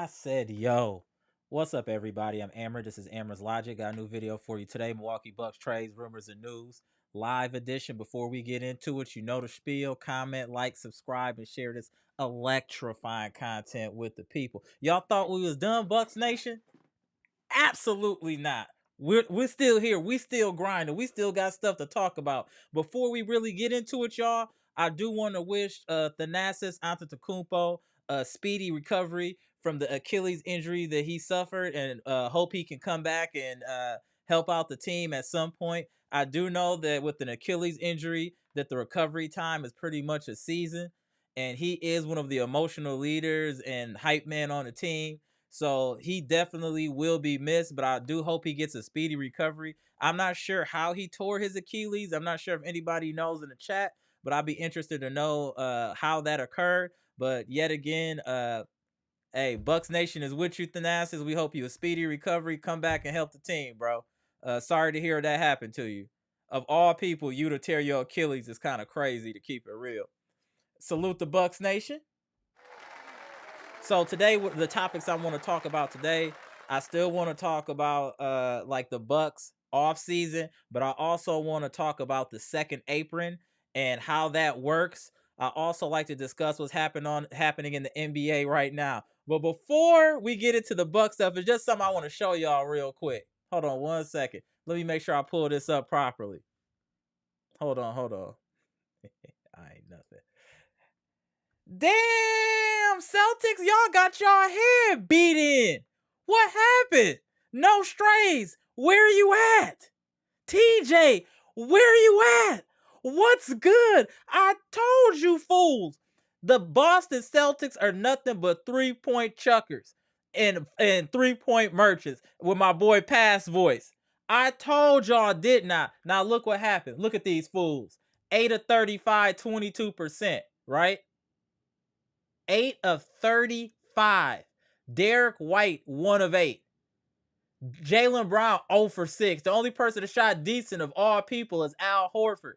I said, yo, what's up, everybody? I'm Amara. This is Amara's Logic. Got a new video for you today. Milwaukee Bucks trades, rumors, and news. Live edition. Before we get into it, you know the spiel. Comment, like, subscribe, and share this electrifying content with the people. Y'all thought we was done, Bucks Nation? Absolutely not. We're still here. We still grinding. We still got stuff to talk about. Before we really get into it, y'all, I do want to wish Thanasis Antetokounmpo a speedy recovery from the Achilles injury that he suffered, and hope he can come back and help out the team at some point. I do know that with an Achilles injury, that the recovery time is pretty much a season, and he is one of the emotional leaders and hype man on the team. So he definitely will be missed, but I do hope he gets a speedy recovery. I'm not sure how he tore his Achilles. I'm not sure if anybody knows in the chat, but I'd be interested to know how that occurred. But yet again, hey, Bucks Nation is with you, Thanasis. We hope you a speedy recovery. Come back and help the team, bro. Sorry to hear that happened to you. Of all people, you to tear your Achilles is kind of crazy, to keep it real. Salute the Bucks Nation. So today, the topics I want to talk about today, I still want to talk about like the Bucks off season, but I also want to talk about the second apron and how that works. I also like to discuss what's happening in the NBA right now. But before we get into the Bucks stuff, it's just something I want to show y'all real quick. Hold on 1 second. Let me make sure I pull this up properly. Hold on. I ain't nothing. Damn, Celtics, y'all got y'all head beat in. What happened? No strays. Where are you at? TJ, where are you at? What's good? I told you fools. The Boston Celtics are nothing but 3-point chuckers and 3-point merchants with my boy Pass Voice. I told y'all, didn't I? Now look what happened. Look at these fools. 8 of 35, 22%, right? 8 of 35. Derek White, 1 of 8. Jaylen Brown, 0 for 6. The only person that shot decent of all people is Al Horford.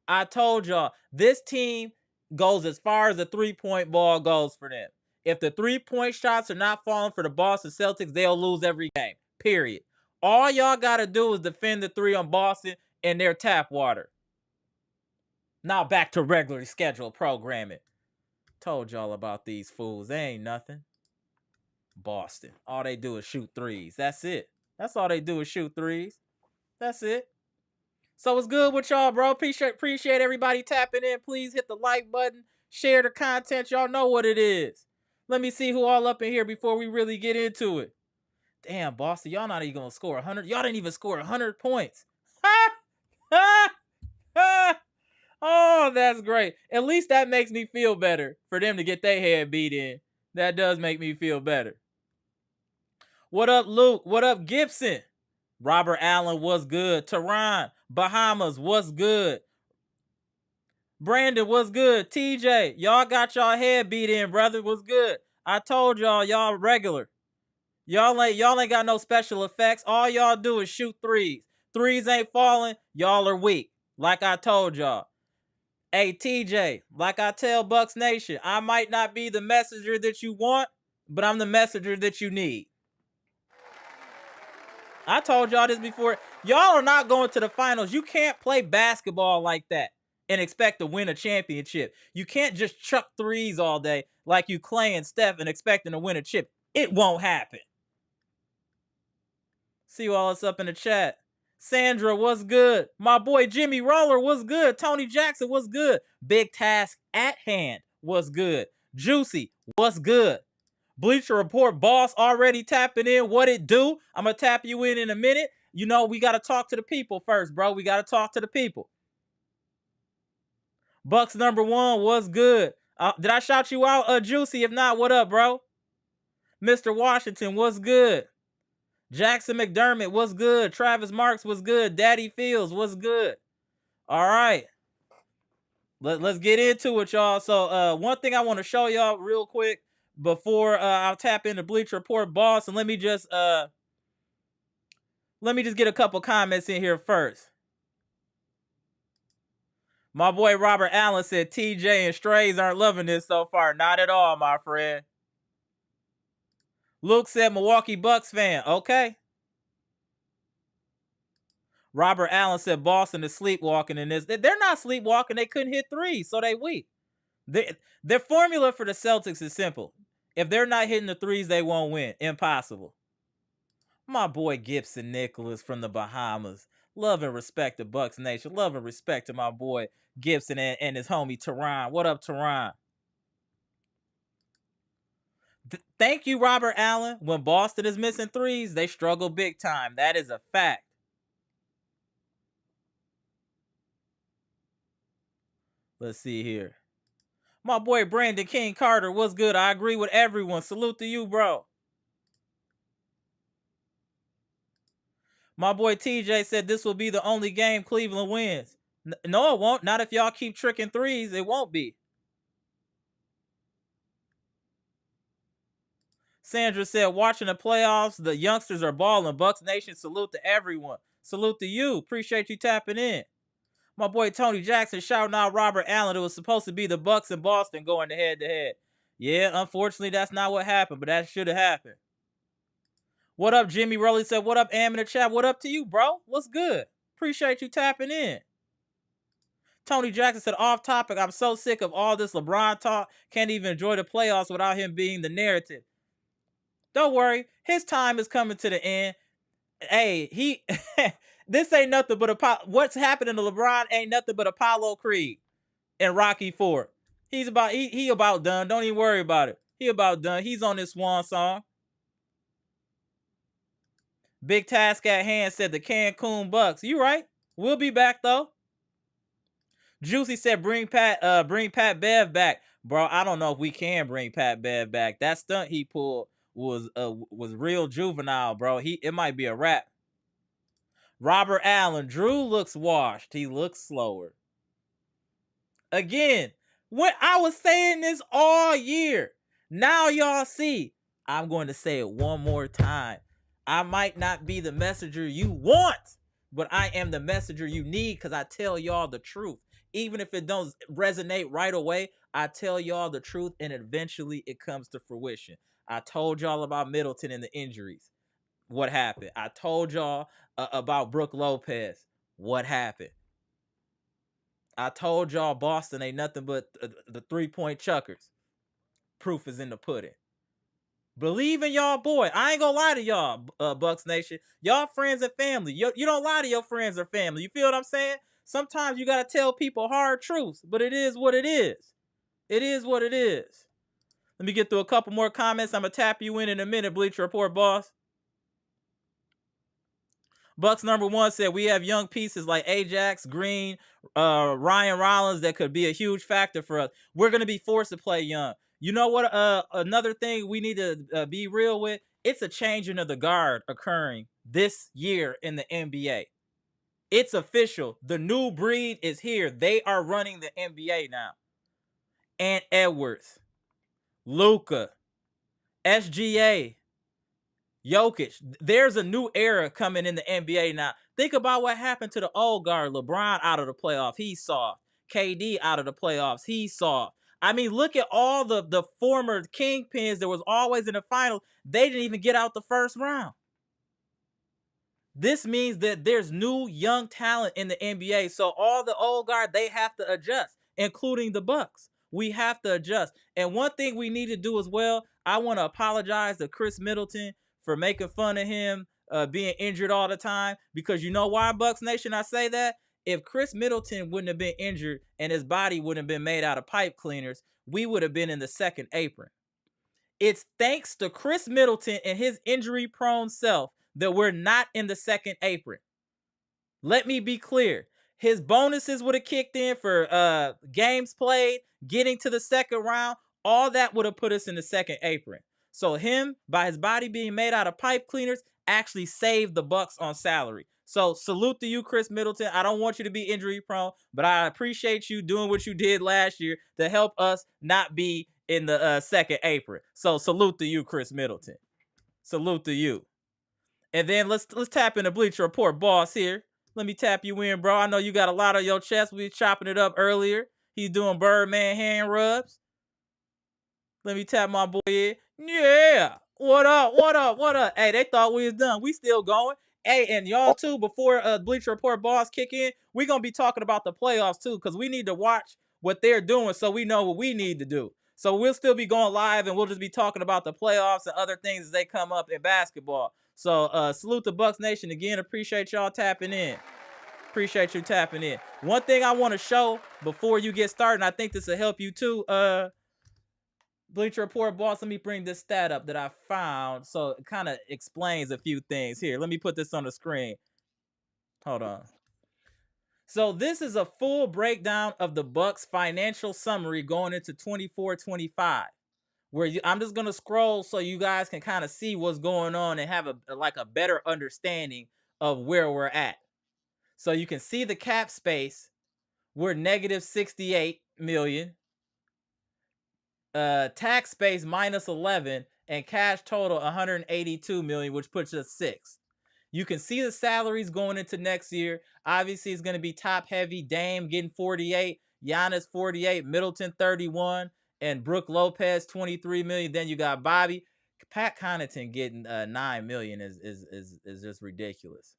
I told y'all, this team goes as far as the 3-point ball goes for them. If the 3-point shots are not falling for the Boston Celtics, they'll lose every game, period. All y'all got to do is defend the 3 on Boston and their tap water. Now back to regularly scheduled programming. Told y'all about these fools. They ain't nothing. Boston. All they do is shoot threes. That's it. That's all they do is shoot threes. That's it. So it's good with y'all, bro. Appreciate everybody tapping in. Please hit the like button. Share the content. Y'all know what it is. Let me see who all up in here before we really get into it. Damn, Boston. Y'all not even going to score 100. Y'all didn't even score 100 points. Ha! Ha! Ha! Oh, that's great. At least that makes me feel better for them to get their head beat in. That does make me feel better. What up, Luke? What up, Gibson? Robert Allen, what's good? Tehran, Bahamas, what's good? Brandon, what's good? TJ, y'all got y'all head beat in, brother. What's good? I told y'all regular. Y'all ain't got no special effects. All y'all do is shoot threes. Threes ain't falling. Y'all are weak. Like I told y'all. Hey, TJ, like I tell Bucks Nation, I might not be the messenger that you want, but I'm the messenger that you need. I told y'all this before. Y'all are not going to the finals. You can't play basketball like that and expect to win a championship. You can't just chuck threes all day like you Clay and Steph and expecting to win a chip. It won't happen. See you all that's up in the chat. Sandra, what's good? My boy Jimmy Roller, what's good? Tony Jackson, what's good? Big task at hand, what's good? Juicy, what's good? Bleacher Report boss already tapping in. What it do? I'm going to tap you in a minute. You know, we got to talk to the people first, bro. We got to talk to the people. Bucks number 1, what's good? Did I shout you out, Juicy? If not, what up, bro? Mr. Washington, what's good? Jackson McDermott, what's good? Travis Marks, what's good? Daddy Fields, what's good? All right. Let's get into it, y'all. So one thing I want to show y'all real quick before I'll tap into Bleacher Report boss, and let me just get a couple comments in here first. My boy Robert Allen said TJ and Strays aren't loving this so far. Not at all, my friend. Luke said Milwaukee Bucks fan. Okay. Robert Allen said Boston is sleepwalking in this. They're not sleepwalking. They couldn't hit threes, so they weak. Their formula for the Celtics is simple. If they're not hitting the threes, they won't win. Impossible. My boy Gibson Nicholas from the Bahamas. Love and respect to Bucks Nation. Love and respect to my boy Gibson and his homie Teron. What up, Teron? Thank you, Robert Allen. When Boston is missing threes, they struggle big time. That is a fact. Let's see here. My boy Brandon King Carter, what's good? I agree with everyone. Salute to you, bro. My boy TJ said this will be the only game Cleveland wins. No, it won't. Not if y'all keep tricking threes. It won't be. Sandra said, watching the playoffs, the youngsters are balling. Bucks Nation, salute to everyone. Salute to you. Appreciate you tapping in. My boy Tony Jackson shouting out Robert Allen. It was supposed to be the Bucks and Boston going head-to-head. Yeah, unfortunately, that's not what happened, but that should have happened. What up, Jimmy Rowley said, what up, Am in the chat? What up to you, bro? What's good? Appreciate you tapping in. Tony Jackson said, off topic, I'm so sick of all this LeBron talk. Can't even enjoy the playoffs without him being the narrative. Don't worry. His time is coming to the end. Hey, this ain't nothing but what's happening to LeBron ain't nothing but Apollo Creed and Rocky IV. He about done. Don't even worry about it. He about done. He's on this swan song. Big task at hand said the Cancun Bucks. You right. We'll be back though. Juicy said bring Pat Bev back. Bro, I don't know if we can bring Pat Bev back. That stunt he pulled was real juvenile, bro. It might be a wrap. Robert Allen, Drew looks washed. He looks slower. Again, when I was saying this all year, now y'all see. I'm going to say it one more time. I might not be the messenger you want, but I am the messenger you need because I tell y'all the truth. Even if it don't resonate right away, I tell y'all the truth and eventually it comes to fruition. I told y'all about Middleton and the injuries. What happened? I told y'all about Brook Lopez. What happened? I told y'all Boston ain't nothing but the 3-point chuckers. Proof is in the pudding. Believe in y'all boy. I ain't gonna lie to y'all, Bucks Nation. Y'all friends and family. You don't lie to your friends or family. You feel what I'm saying? Sometimes you gotta tell people hard truths, but it is what it is. It is what it is. Let me get through a couple more comments. I'm gonna tap you in a minute, Bleacher Report boss. Bucks number 1 said we have young pieces like Ajax, Green, Ryan Rollins that could be a huge factor for us. We're going to be forced to play young. You know what? Another thing we need to be real with, it's a changing of the guard occurring this year in the NBA. It's official. The new breed is here. They are running the NBA now. Ant Edwards, Luka, SGA, Jokic. There's a new era coming in the NBA now. Think about what happened to the old guard. LeBron out of the playoffs. He's soft. KD out of the playoffs. He's soft. I mean, look at all the former kingpins that was always in the finals. They didn't even get out the first round. This means that there's new young talent in the NBA. So all the old guard, they have to adjust, including the Bucks. We have to adjust. And one thing we need to do as well, I want to apologize to Chris Middleton for making fun of him being injured all the time. Because you know why, Bucks Nation, I say that? If Chris Middleton wouldn't have been injured and his body wouldn't have been made out of pipe cleaners, we would have been in the second apron. It's thanks to Chris Middleton and his injury-prone self that we're not in the second apron. Let me be clear. His bonuses would have kicked in for games played, getting to the second round. All that would have put us in the second apron. So him, by his body being made out of pipe cleaners, actually saved the Bucks on salary. So salute to you, Chris Middleton. I don't want you to be injury prone, but I appreciate you doing what you did last year to help us not be in the second apron. So salute to you, Chris Middleton. Salute to you. And then let's tap in the Bleacher Report boss here. Let me tap you in, bro. I know you got a lot on your chest. We were chopping it up earlier. He's doing Birdman hand rubs. Let me tap my boy in. Yeah. What up? What up? What up? Hey, they thought we was done. We still going. Hey, and y'all Oh, too, before Bleacher Report boss kick in, we gonna be talking about the playoffs too, because we need to watch what they're doing so we know what we need to do. So we'll still be going live and we'll just be talking about the playoffs and other things as they come up in basketball. So salute the Bucks Nation again. Appreciate y'all tapping in. Appreciate you tapping in. One thing I want to show before you get started, and I think this will help you too, Bleacher Report boss, let me bring this stat up that I found so it kind of explains a few things. Here, let me put this on the screen. Hold on. So this is a full breakdown of the Bucks financial summary going into 24-25. I'm just gonna scroll so you guys can kind of see what's going on and have a better understanding of where we're at. So you can see the cap space. We're negative 68 million. Tax space minus 11, and cash total 182 million, which puts us sixth. You can see the salaries going into next year. Obviously, it's going to be top heavy. Dame getting 48, Giannis 48, Middleton 31, and Brook Lopez 23 million. Then you got Bobby. Pat Connaughton getting 9 million is just ridiculous.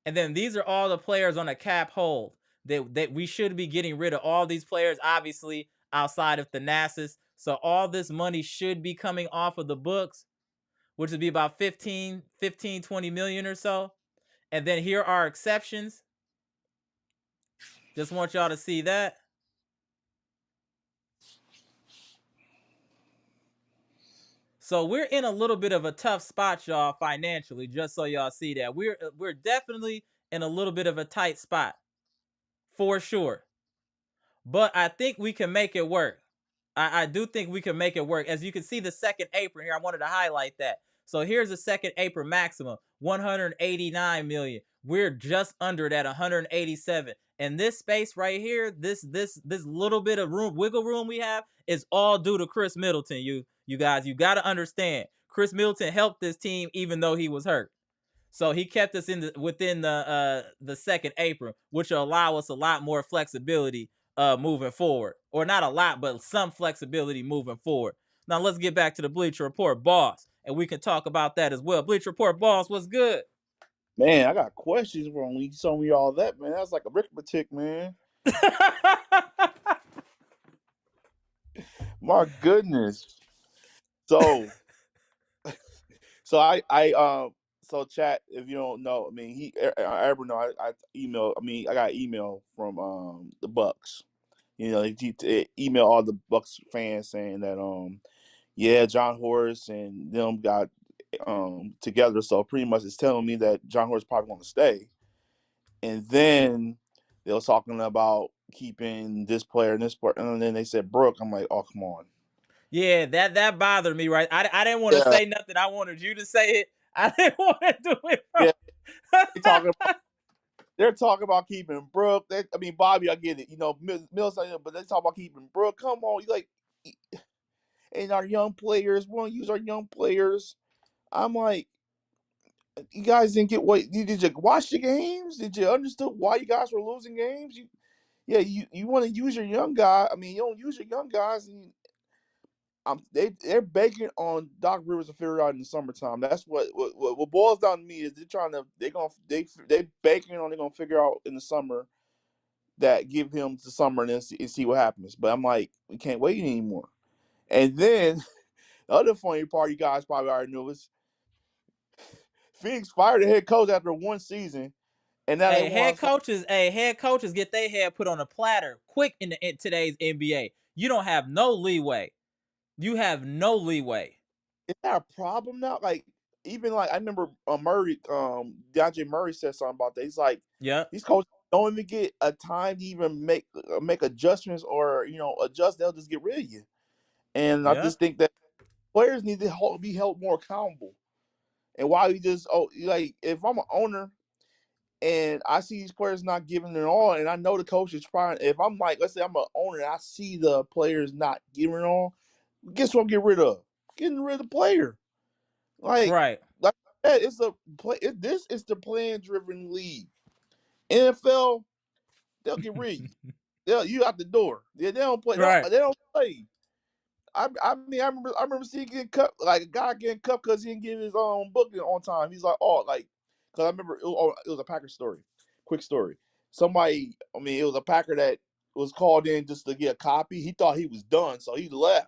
And then these are all the players on a cap hold that we should be getting rid of. All these players, obviously, outside of Thanasis. So all this money should be coming off of the books, which would be about 15, 20 million or so. And then here are exceptions. Just want y'all to see that. So we're in a little bit of a tough spot, y'all, financially, just so y'all see that. We're definitely in a little bit of a tight spot, for sure. But I think we can make it work. I do think we can make it work. As you can see, the second apron here, I wanted to highlight that. So here's the second apron maximum, 189 million. We're just under that, 187. And this space right here, this little bit of room, wiggle room we have, is all due to Chris Middleton. You guys, you got to understand, Chris Middleton helped this team even though he was hurt. So he kept us within the second apron, which will allow us a lot more flexibility moving forward. Or not a lot, but some flexibility moving forward. Now let's get back to the Bleacher Report boss, and we can talk about that as well. Bleacher Report boss, what's good? man, I got questions from when you told me all that, man. That's like a arithmetic, man. My goodness. So, so chat. If you don't know, I mean, I ever know. I email. I mean, I got email from the Bucks. You know, they email all the Bucks fans saying that yeah, John Horst and them got together. So pretty much it's telling me that John Horst probably going to stay. And then they was talking about keeping this player and this player, and then they said Brooke. I'm like, oh, come on. Yeah, that bothered me, right? I didn't want to Yeah, say nothing. I wanted you to say it. I didn't want to do it, bro. yeah. They they're talking about keeping Brooke. I mean, Bobby, I get it. You know, Mills, but they talk about keeping Brooke. Come on, you like, and our young players. We want to use our young players. I'm like, you guys didn't get what? Did you watch the games? Did you understood why you guys were losing games? Yeah, you want to use your young guy. I mean, you don't use your young guys, and they're banking on Doc Rivers to figure it out in the summertime. That's what boils down to me is they banking on they're gonna figure out in the summer that give him the summer and see what happens. But I'm like, we can't wait anymore. And then the other funny part you guys probably already knew is Phoenix fired the head coach after one season, and now they Hey, want to. head coaches get their head put on a platter quick in today's NBA. You don't have no leeway. You have no leeway. Is that a problem now? Like even like I remember Murray, DeAndre Murray said something about that. He's like Yep. these coaches don't even get a time to even make adjustments or adjust. They'll just get rid of you. And I Yep. just think that players need to be held more accountable. And why you just like if I'm an owner and I see these players not giving it all, and I know the coach is trying. If I'm like, let's say I'm an owner and I see the players not giving it all, guess what? I'm getting rid of getting rid of the player. Like, Right. like that, it's a play. This is the plan-driven league. NFL, they'll get rid of you. You out the door. They don't play. Right. They don't play. mean, I remember seeing getting cut, like a guy getting cut because he didn't get his booking on time. He's like, oh, like, because I remember it was a Packer story. Quick story. Somebody, I mean, it was a Packer that was called in just to get a copy. He thought he was done, so he left.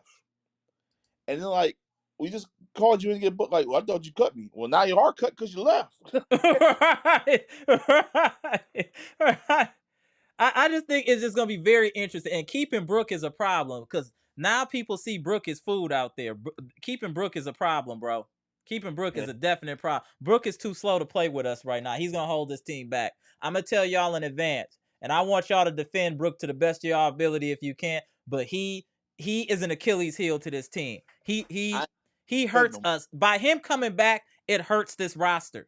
And then like, we just called you and get booked. Like, well, I thought you cut me. Well, now you are cut because you left. Right, right, right. I just think it's just gonna be very interesting. And keeping Brooke is a problem because now people see Brooke as food out there. Keeping Brooke is a problem, bro. Keeping Brooke Yeah. is a definite problem. Brooke is too slow to play with us right now. He's gonna hold this team back. I'm gonna tell y'all in advance, and I want y'all to defend Brooke to the best of y'all ability if you can. But he is an Achilles heel to this team. He I he he think hurts us. By him coming back, it hurts this roster.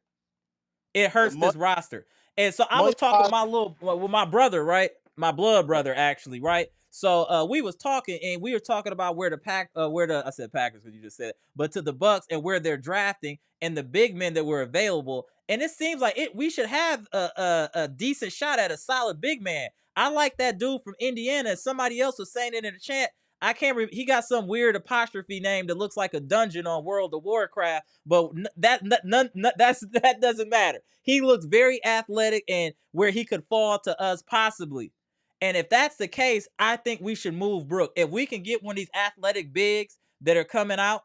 It hurts money, this roster. And so I money was talking wise, with my brother, right? My blood brother, actually, right? So we was talking, and we were talking about where I said Packers because you just said it, but to the Bucks and where they're drafting and the big men that were available. And it seems like we should have a decent shot at a solid big man. I like that dude from Indiana. Somebody else was saying it in the chat. I can't. He got some weird apostrophe name that looks like a dungeon on World of Warcraft, but that doesn't matter. He looks very athletic and where he could fall to us possibly. And if that's the case, I think we should move Brooke. If we can get one of these athletic bigs that are coming out,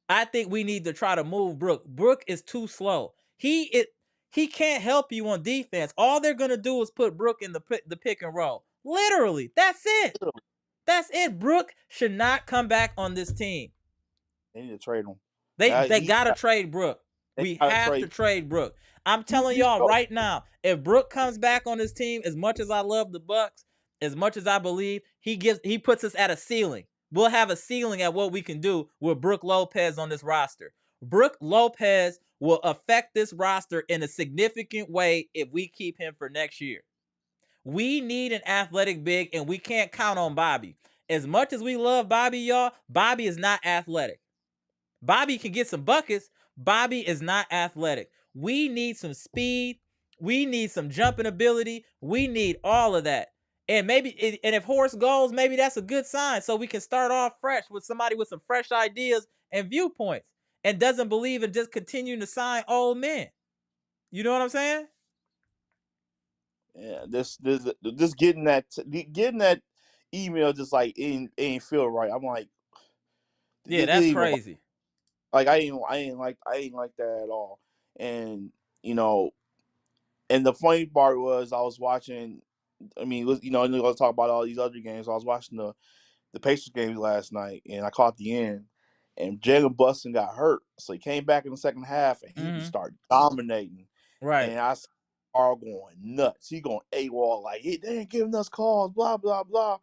I think we need to try to move Brooke. Brooke is too slow. He can't help you on defense. All they're gonna do is put Brooke in the pick and roll. Literally, that's it. That's it. Brooke should not come back on this team. they need to trade him. They gotta trade Brooke. They We gotta have to trade. trade Brooke. I'm You, telling you y'all know, right now, if Brooke comes back on this team, as much as I love the Bucks, as much as I believe, he puts us at a ceiling. We'll have a ceiling at what we can do with Brooke Lopez on this roster. Brooke Lopez will affect this roster in a significant way if we keep him for next year. We need an athletic big, and we can't count on Bobby. As much as we love Bobby, y'all, Bobby is not athletic. Bobby can get some buckets. Bobby is not athletic. We need some speed. We need some jumping ability. We need all of that. And and if Horace goes, maybe that's a good sign. So we can start off fresh with somebody with some fresh ideas and viewpoints and doesn't believe in just continuing to sign old men. You know what I'm saying? yeah, this getting that email just like ain't feel right. I'm like, Yeah, this that's even crazy. like I ain't like that at all. And you know, and the funny part was I was watching. I mean, you know, let's talk about all these other games. I was watching the Pacers games last night, and I caught the end. And Jalen Buston got hurt, so he came back in the second half, and he Mm-hmm. started dominating. Right. And I saw Carl going nuts. He going AWOL like, hey, they ain't giving us calls, blah blah blah.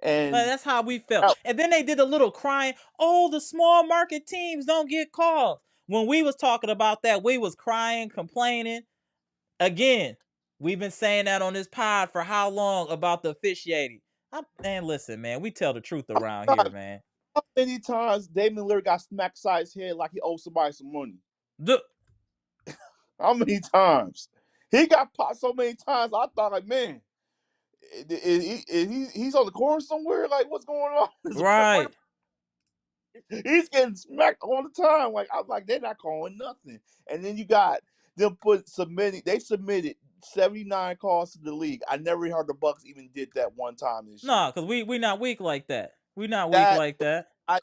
And That's how we felt. And then they did a little crying. Oh, the small market teams don't get calls. When we was talking about that, we was crying, complaining. Again, we've been saying that on this pod for how long about the officiating. Man, listen, man, we tell the truth around here, God, man. how many times Damian Lillard got smacked side his head like he owed somebody some money? The, How many times? He got popped so many times. I thought, like, man, he's on the corner somewhere. Like, what's going on? right. He's getting smacked all the time. Like, I'm like, they're not calling nothing. And then you got them submitting. They submitted 79 calls to the league. I never heard the Bucks even did that one time this year. No, because we not weak like that. We not weak That like that. I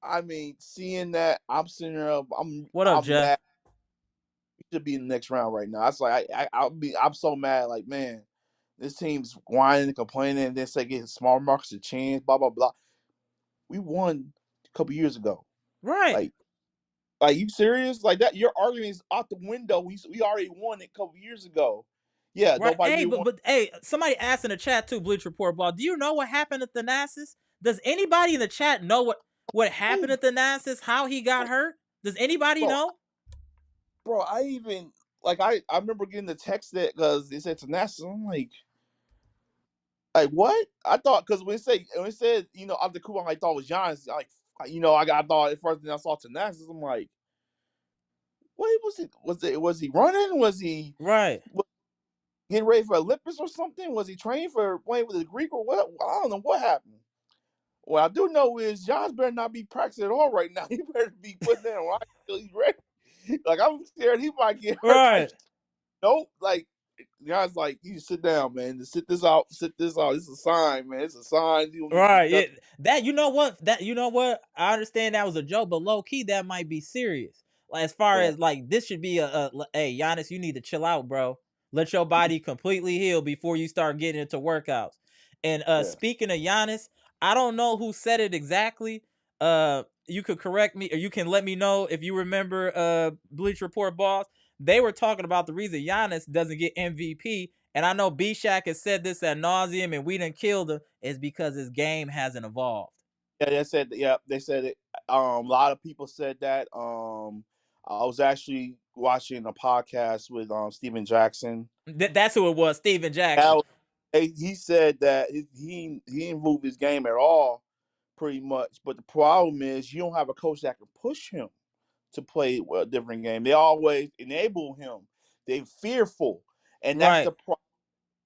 I mean, seeing that, I'm sitting there. What up, I'm Jeff? mad. We should be in the next round right now. That's like I'm so mad. Like, man, this team's whining and complaining, and then say getting small markets a chance. Blah blah blah. We won a couple years ago. Right. Like, you serious? Like that? Your argument is out the window. We already won it a couple years ago. Yeah, Right. nobody Hey, really won. but hey, somebody asked in the chat too, Bleach Report Ball. Do you know what happened at the Thanasis? Does anybody in the chat know what happened Ooh, at the Thanasis? How he got hurt? Does anybody bro, know? bro, I even I remember getting the text that because it said tenacity. I'm like what? I thought because when it said off the coupon, I thought it was Giannis. Like I thought at first thing I saw tenacity. I'm like, what was it? Was he running? Was he Right. getting ready for Olympus or something? Was he training for playing with the Greek or what? I don't know what happened. What I do know is Giannis better not be practicing at all right now. He better be putting that right till he's ready. Like I'm scared he might get hurt. Right. Like nope. Like Giannis, like you sit down, man. Just sit this out. Sit this out. It's a sign, man. It's a sign. You don't need to do Right. nothing. You know what? I understand that was a joke, but low key that might be serious. Like as far Yeah. as like this should be hey Giannis, you need to chill out, bro. Let your body completely heal before you start getting into workouts. And Yeah. speaking of Giannis, I don't know who said it exactly. You could correct me or you can let me know if you remember Bleach Report boss. They were talking about the reason Giannis doesn't get MVP, and I know B-Shack has said this ad nauseum, and we done killed him, is because his game hasn't evolved. Yeah, they said. Yeah, they said it. A lot of people said that. I was actually watching a podcast with Steven Jackson. That's who it was, Steven Jackson. Now, he said that he didn't move his game at all, pretty much. But the problem is you don't have a coach that can push him to play a different game. They always enable him. They're fearful, and that's the Right, problem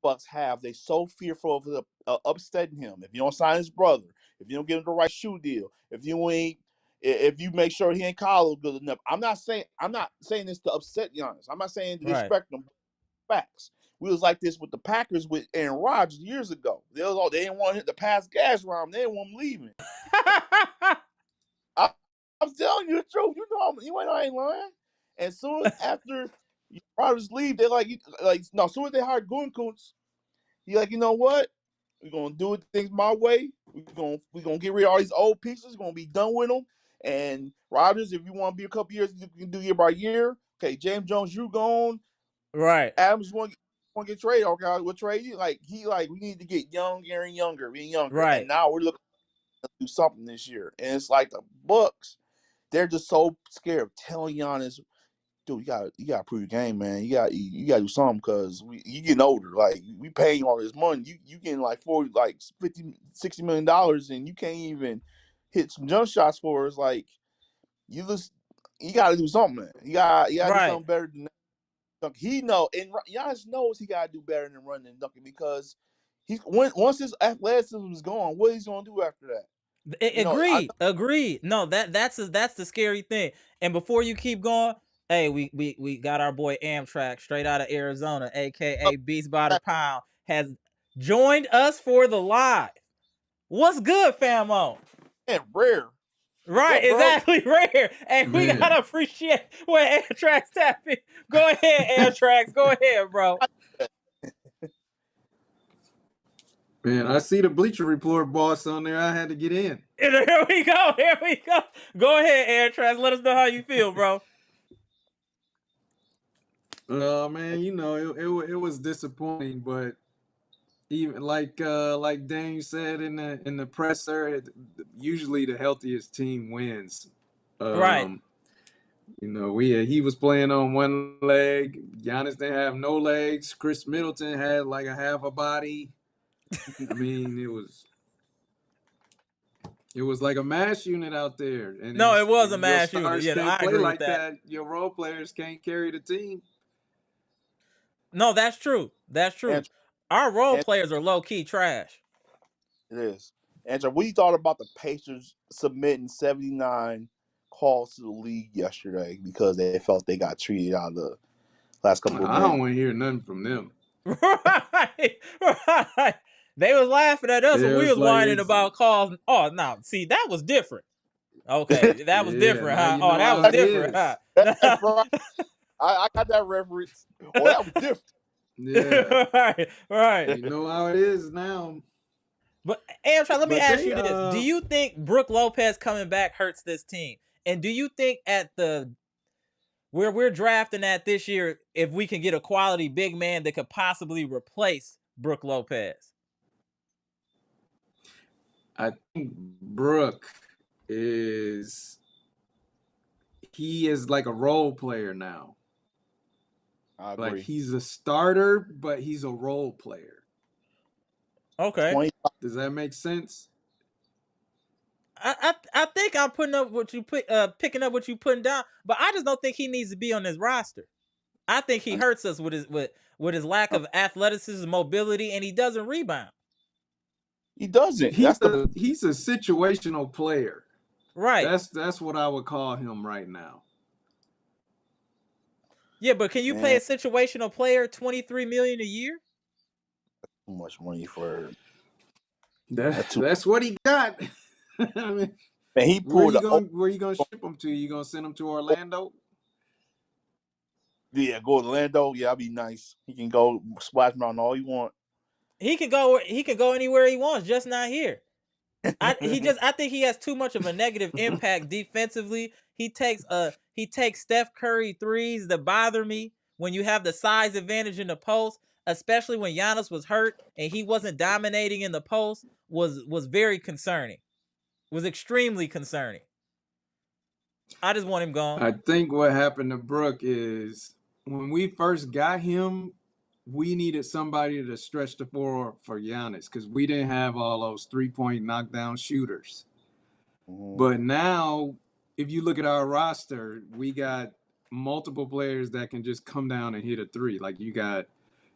Bucks have. They're so fearful of upsetting him. If you don't sign his brother, if you don't give him the right shoe deal, if you make sure he ain't college good enough. I'm not saying this to upset Giannis. I'm not saying to right. disrespect him. Facts. We was like this with the Packers with Aaron Rodgers years ago. They didn't want him to pass gas around. They didn't want him leaving. I, I'm telling you the truth. You ain't lying. And soon as after Rodgers leave, they no. Soon as they hired Gutekunst, he like, you know what? We're gonna do things my way. We're gonna get rid of all these old pieces. We're gonna be done with them. And Rodgers, if you want to be a couple years, you can do year by year. Okay, James Jones, you gone. Right, Adams want to get traded. Okay, we'll trade you. We need to get younger and younger, and younger. And right, now we're looking to do something this year. And it's like the Bucks, they're just so scared of telling Giannis, dude, you gotta prove your game, man. You gotta do something because you getting older. Like we paying you all this money. You getting like 40, like 50, $60 million, and you can't even hit some jump shots for us. Like you gotta do something, man. You gotta do right. something better than that. He know, and Giannis knows he gotta do better than running and dunking because once his athleticism is gone, what he's gonna do after that? I Agreed, agreed. No, that's the scary thing. And before you keep going, hey, we got our boy Amtrak straight out of Arizona, know aka Beast by the Pound, has joined us for the live. What's good, famo? man, rare. What's Right, up, bro? exactly. Rare. Hey, we Man, gotta appreciate what Amtrak's tapping. Go ahead, Amtrak. Go ahead, bro. man, I see the Bleacher Report boss on there. I had to get in. And here we go. Here we go. Go ahead, Amtrak. Let us know how you feel, bro. Man, it was disappointing, but even like Dane said in the presser, usually the healthiest team wins. Right. He was playing on one leg. Giannis didn't have no legs. Chris Middleton had like a half a body. I mean, it was like a mass unit out there. And No, it was a if your mass unit. stars Yeah, no, can't I play agree with like that. that, your role players can't carry the team. No, that's true. That's true. And, Our role and players are low key trash. it is. Andrew, what you thought about the Pacers submitting 79 calls to the league yesterday because they felt they got treated out of the last couple of I games? don't want to hear nothing from them. Right. Right. They was laughing at us when we It's was like whining about calls. Oh, no. See, that was different. Okay. That was yeah, different, now huh? you Oh, know that how was it different, is. huh? That's right. I got that reference. Oh, that was different. Yeah, Right. Right. you know how it is now. But Amtrak, let me But ask they you this. Do you think Brooke Lopez coming back hurts this team? And do you think at the where we're drafting at this year, if we can get a quality big man that could possibly replace Brooke Lopez? I think Brooke he is like a role player now. I Like agree. he's a starter, but he's a role player. Okay. 20, Does that make sense? I think I'm putting up what you picking up what you putting down, but I just don't think he needs to be on this roster. I think he hurts us with his lack of athleticism, mobility, and he doesn't rebound. He doesn't. He's That's the he's a situational player. Right. That's what I would call him right now. Yeah, but can you pay a situational player $23 million a year? too much money for That's what he got. I mean, man, he pulled where you gonna ship him to? You gonna send him to Orlando? Yeah, go to Orlando. Yeah, that'd be nice. He can go splash around all he want. He can go anywhere he wants, just not here. I think he has too much of a negative impact defensively. He takes Steph Curry threes that bother me when you have the size advantage in the post, especially when Giannis was hurt and he wasn't dominating in the post, was very concerning. Was extremely concerning. I just want him gone. I think what happened to Brook is when we first got him, we needed somebody to stretch the floor for Giannis because we didn't have all those 3-point knockdown shooters. But now, if you look at our roster, we got multiple players that can just come down and hit a three. Like you got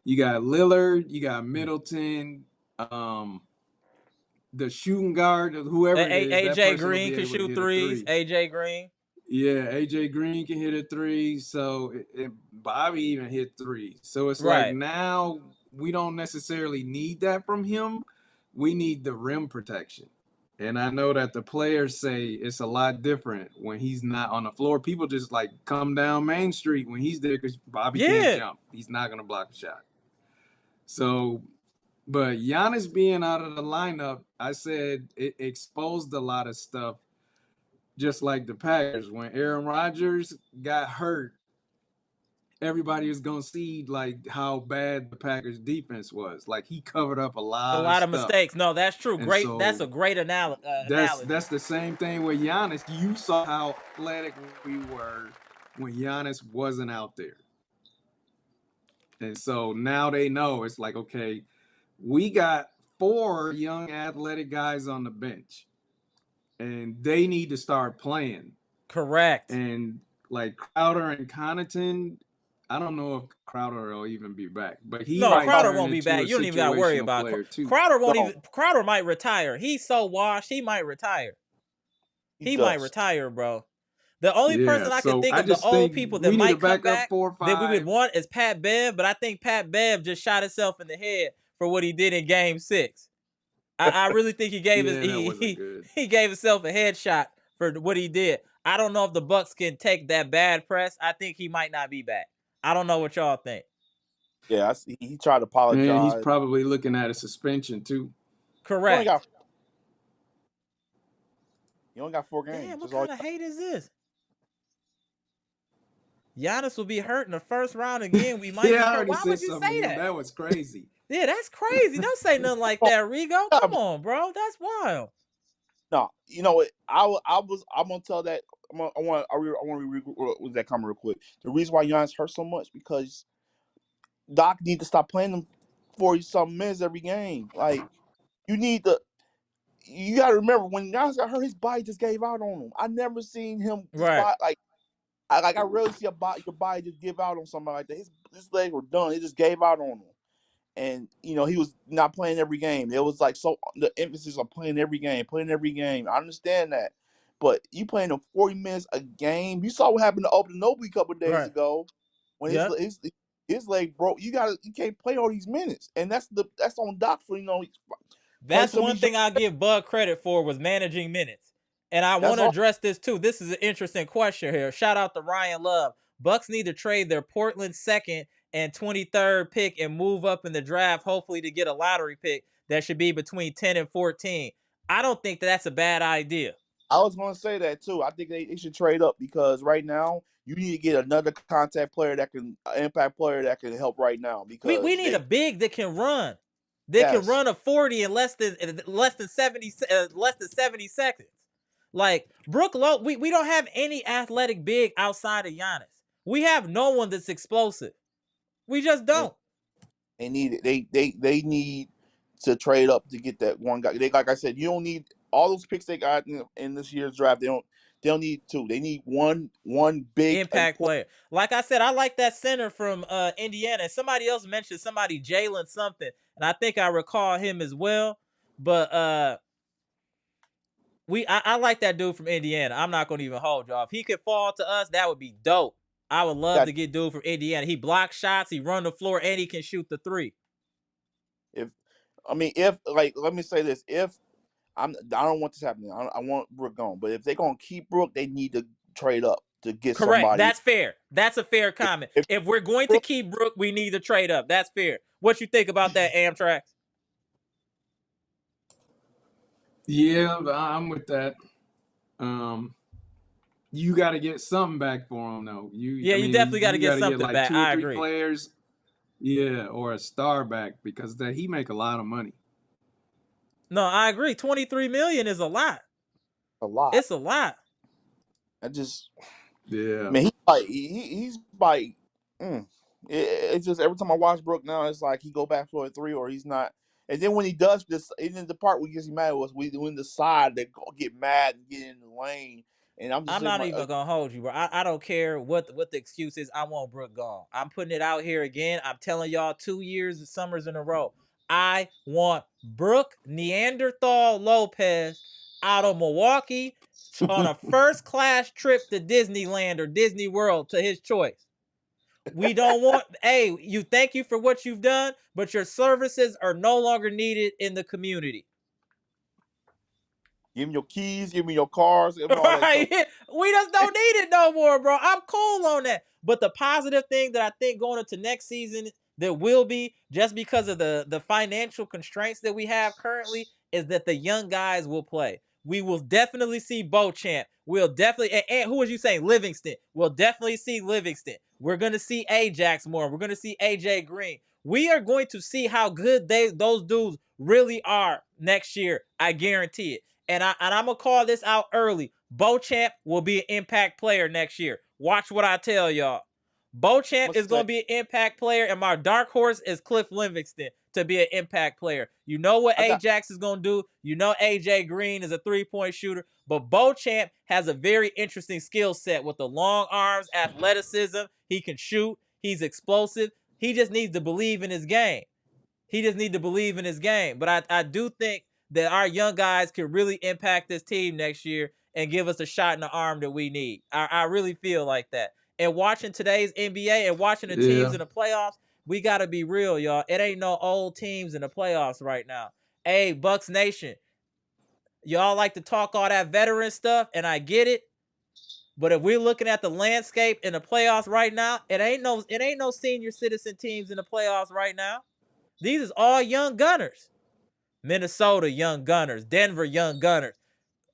Lillard, you got Middleton, the shooting guard, whoever it is. AJ Green can shoot threes. AJ Green. Yeah, AJ Green can hit a three. So Bobby even hit three. So it's like now we don't necessarily need that from him. We need the rim protection. And I know that the players say it's a lot different when he's not on the floor. People just like come down Main Street when he's there because Bobby can't jump. He's not going to block a shot. So, but Giannis being out of the lineup, I said it exposed a lot of stuff. Just like the Packers, when Aaron Rodgers got hurt, everybody was gonna see like how bad the Packers defense was. Like he covered up a lot of mistakes. No, that's true. And great. So that's a great analogy. That's the same thing with Giannis. You saw how athletic we were when Giannis wasn't out there. And so now they know it's like, okay, we got 4 young athletic guys on the bench. And they need to start playing. Correct. And like Crowder and Connaughton, I don't know if Crowder will even be back. But Crowder won't be back. You don't even got to worry about Crowder. Crowder might retire. He's so washed. He might retire. He might retire, bro. The only person I can think of the old people that might come back that we would want is Pat Bev. But I think Pat Bev just shot himself in the head for what he did in Game 6. I really think he gave he gave himself a headshot for what he did. I don't know if the Bucks can take that bad press. I think he might not be back. I don't know what y'all think. Yeah, I see. He tried to apologize. Man, he's probably looking at a suspension too. Correct. You only got 4 games. Damn, what kind of hate is this? Giannis will be hurt in the first round again. We might. Why would you say that? That was crazy. Yeah, that's crazy. Don't say nothing like that, Rigo. Come on, bro. That's wild. No, you know what? I'm gonna tell that. I want to with that comment real quick. The reason why Giannis hurt so much because Doc need to stop playing them 40-something minutes every game. Like you got to remember when Giannis got hurt, his body just gave out on him. I never seen him I rarely see your body just give out on somebody like that. His legs were done. It just gave out on him. And, he was not playing every game. It was like the emphasis on playing every game. I understand that. But you playing them 40 minutes a game. You saw what happened to Open Noble a couple of days ago when his leg broke. You can't play all these minutes. And that's on Doc for, That's one thing I give Bud credit for was managing minutes. And I want to address this too. This is an interesting question here. Shout out to Ryan Love. Bucks need to trade their Portland 2nd and 23rd pick and move up in the draft, hopefully to get a lottery pick that should be between 10 and 14. I don't think that's a bad idea. I was going to say that too. I think they should trade up because right now you need to get another impact player that can help right now. Because we need a big that can run. Can run a 40 in less than 70 seconds. Like Brook Lowe, we don't have any athletic big outside of Giannis. We have no one that's explosive. We just don't. They need it. They need to trade up to get that one guy. Like I said, you don't need all those picks they got in this year's draft. They don't need 2. They need one big impact player. Like I said, I like that center from Indiana. Somebody else mentioned Jalen something, and I think I recall him as well. But I like that dude from Indiana. I'm not gonna even hold y'all. If he could fall to us, that would be dope. I would love to get dude from Indiana. He blocks shots, he run the floor, and he can shoot the three. If let me say this, if I don't want this happening. I want Brook gone. But if they're gonna keep Brook, they need to trade up to get somebody. That's fair. That's a fair comment. If we're going to keep Brook, we need to trade up. That's fair. What you think about that, Amtrak? Yeah, I'm with that. You got to get something back for him, though. You definitely got to get something like back. 2 or I 3 agree. players, or a star back, because he make a lot of money. No, I agree. $23 million is a lot. It's a lot. Man, he's like, it's just every time I watch Brook now, it's like he go back for a 3 or he's not. And then when he does this, and the part we get mad was when the side that get mad and get in the lane. And I'm not even gonna hold you, bro. I don't care what the excuse is. I want Brook gone. I'm putting it out here again. I'm telling y'all 2 years of summers in a row. I want Brook Neanderthal Lopez out of Milwaukee on a first class trip to Disneyland or Disney World to his choice. We don't want, thank you for what you've done, but your services are no longer needed in the community. Give me your keys, give me your cars, give me all that stuff. We just don't need it no more, bro. I'm cool on that. But the positive thing that I think going into next season that will be, just because of the financial constraints that we have currently, is that the young guys will play. We will definitely see Beauchamp. We'll definitely, and who was you saying? Livingston. We'll definitely see Livingston. We're going to see Ajax more. We're going to see AJ Green. We are going to see how good those dudes really are next year. I guarantee it. And I'm going to call this out early. Beauchamp will be an impact player next year. Watch what I tell y'all. Beauchamp is going to be an impact player, and my dark horse is Cliff Livingston to be an impact player. You know what Ajax is going to do. You know AJ Green is a three-point shooter, but Beauchamp has a very interesting skill set with the long arms, athleticism. He can shoot. He's explosive. He just needs to believe in his game. But I do think that our young guys can really impact this team next year and give us a shot in the arm that we need. I really feel like that. And watching today's NBA and watching the teams in the playoffs, we got to be real, y'all. It ain't no old teams in the playoffs right now. Hey, Bucks Nation, y'all like to talk all that veteran stuff, and I get it. But if we're looking at the landscape in the playoffs right now, it ain't no senior citizen teams in the playoffs right now. These is all young gunners. Minnesota, young gunners. Denver, young gunners.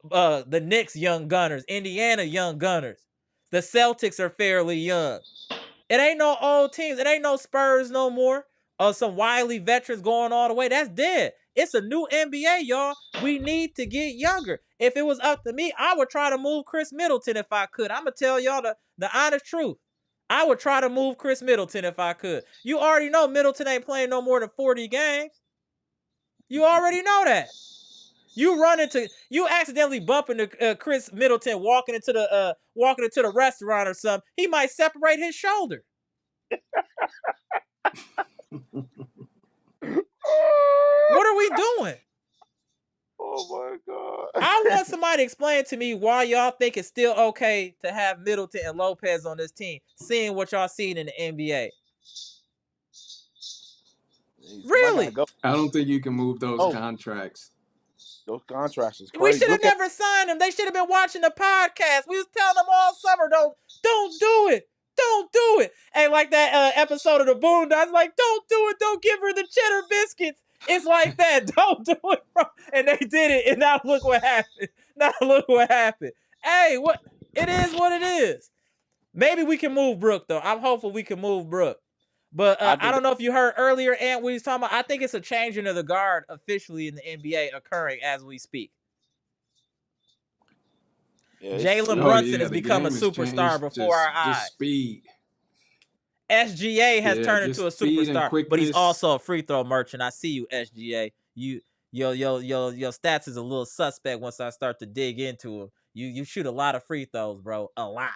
The Knicks, young gunners. Indiana, young gunners. The Celtics are fairly young. It ain't no old teams. It ain't no Spurs no more. Some wily veterans going all the way. That's dead. It's a new NBA, y'all. We need to get younger. If it was up to me, I would try to move Chris Middleton if I could. I'm going to tell y'all the honest truth. I would try to move Chris Middleton if I could. You already know Middleton ain't playing no more than 40 games. You already know that. You accidentally bump into Chris Middleton walking into the restaurant or something. He might separate his shoulder. What are we doing? Oh my God. I want somebody to explain to me why y'all think it's still okay to have Middleton and Lopez on this team, seeing what y'all seen in the NBA. Really? I don't think you can move those contracts. Those contracts is crazy. We should have never signed them. They should have been watching the podcast. We was telling them all summer, don't do it. Don't do it. Hey, like that episode of the Boondocks, like, don't do it. Don't give her the cheddar biscuits. It's like that. Don't do it, bro. And they did it. And now look what happened. Hey, it is what it is. Maybe we can move Brook, though. I'm hopeful we can move Brook. But I don't know if you heard earlier, Ant, what he's talking about. I think it's a changing of the guard officially in the NBA occurring as we speak. Yeah, Jalen Brunson has become a superstar before our eyes. Just speed. SGA has turned into a superstar, but he's also a free throw merchant. I see you, SGA. Your stats is a little suspect once I start to dig into him. You shoot a lot of free throws, bro. A lot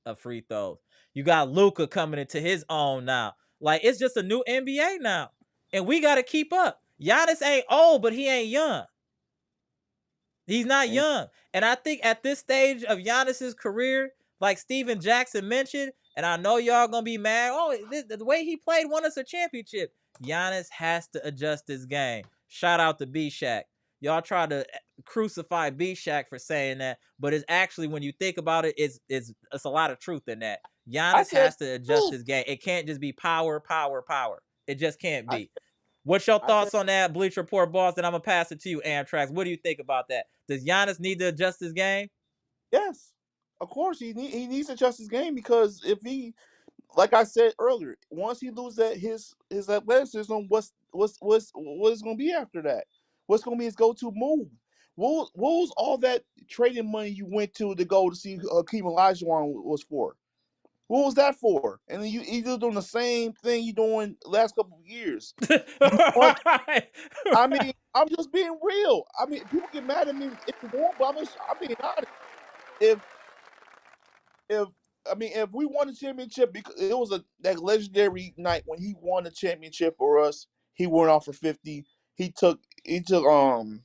of free throws. You got Luka coming into his own now. Like, it's just a new NBA now. And we got to keep up. Giannis ain't old, but he ain't young. He's not young. And I think at this stage of Giannis's career, like Steven Jackson mentioned, and I know y'all gonna be mad. Oh, the way he played won us a championship. Giannis has to adjust his game. Shout out to B-Shaq. Y'all try to crucify B-Shaq for saying that, but it's actually, when you think about it, it's a lot of truth in that. Giannis has to adjust his game. It can't just be power. It just can't be. What's your thoughts on that, Bleacher Report boss? Then I'm gonna pass it to you, Amtrax. What do you think about that? Does Giannis need to adjust his game? Yes, of course he needs to adjust his game, because if he, like I said earlier, once he loses that his athleticism, what's going to be after that? What's going to be his go-to move? What was all that trading money you went to go to see Hakeem Olajuwon was for? What was that for? And then you're doing the same thing you doing the last couple of years. I mean, I'm just being real. I mean, people get mad at me if you want, but I'm being honest. If we won the championship, because it was that legendary night when he won the championship for us, he went off for 50. He took I don't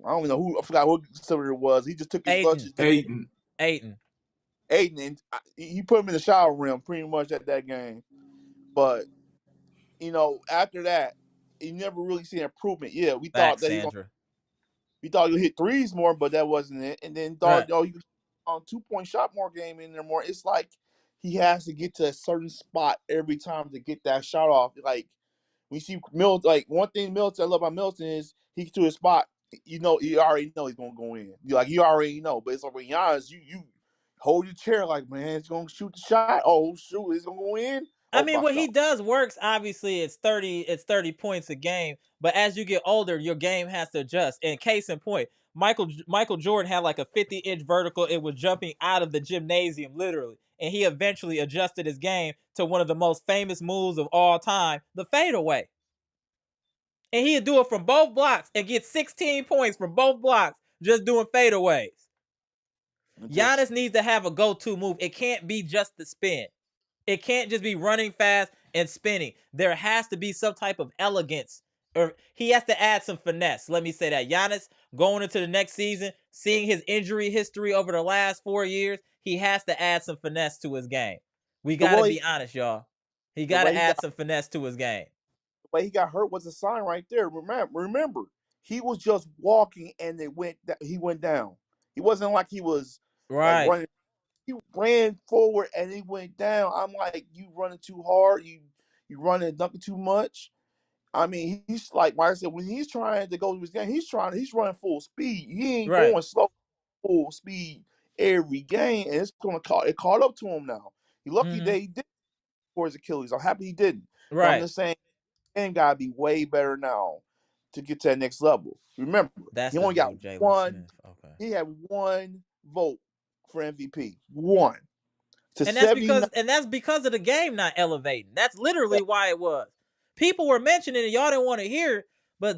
even know who, I forgot what receiver it was. He just took his lunches. Ayton. And he put him in the shower rim pretty much at that game. But after that, you never really seen improvement. Yeah, we thought that we thought he'd hit threes more, but that wasn't it. And then thought, you on 2-point shot more game in there more. It's like he has to get to a certain spot every time to get that shot off. Like we see Milton, like one thing Milton I love about Milton is he gets to his spot. You already know he's gonna go in. You already know. But it's like when Giannis, you hold your chair like, man, it's gonna shoot the shot. Oh shoot, it's gonna go in. I mean, what he does works. Obviously, it's 30 points a game. But as you get older, your game has to adjust. And case in point, Michael Jordan had like a 50-inch vertical. It was jumping out of the gymnasium, literally. And he eventually adjusted his game to one of the most famous moves of all time, the fadeaway. And he'd do it from both blocks and get 16 points from both blocks just doing fadeaways. Giannis needs to have a go-to move. It can't be just the spin. It can't just be running fast and spinning. There has to be some type of elegance, or he has to add some finesse. Let me say that. Giannis, going into the next season, seeing his injury history over the last 4 years, he has to add some finesse to his game. We got to be honest, y'all. He got to add some finesse to his game. The way he got hurt was a sign right there. Remember, he was just walking and he went down. He wasn't like he was like running. He ran forward and he went down. I'm like, you running too hard. You running dunking too much. I mean, he's like I said, when he's trying to go to his game, he's running full speed. He ain't going slow, full speed every game, and it caught up to him now. He's lucky that he did for his Achilles. I'm happy he didn't. But I'm just saying, and gotta be way better now to get to that next level. Remember, he only got one. He had one vote for MVP. One. And that's because of the game not elevating. That's literally why it was. People were mentioning it, y'all didn't want to hear it, but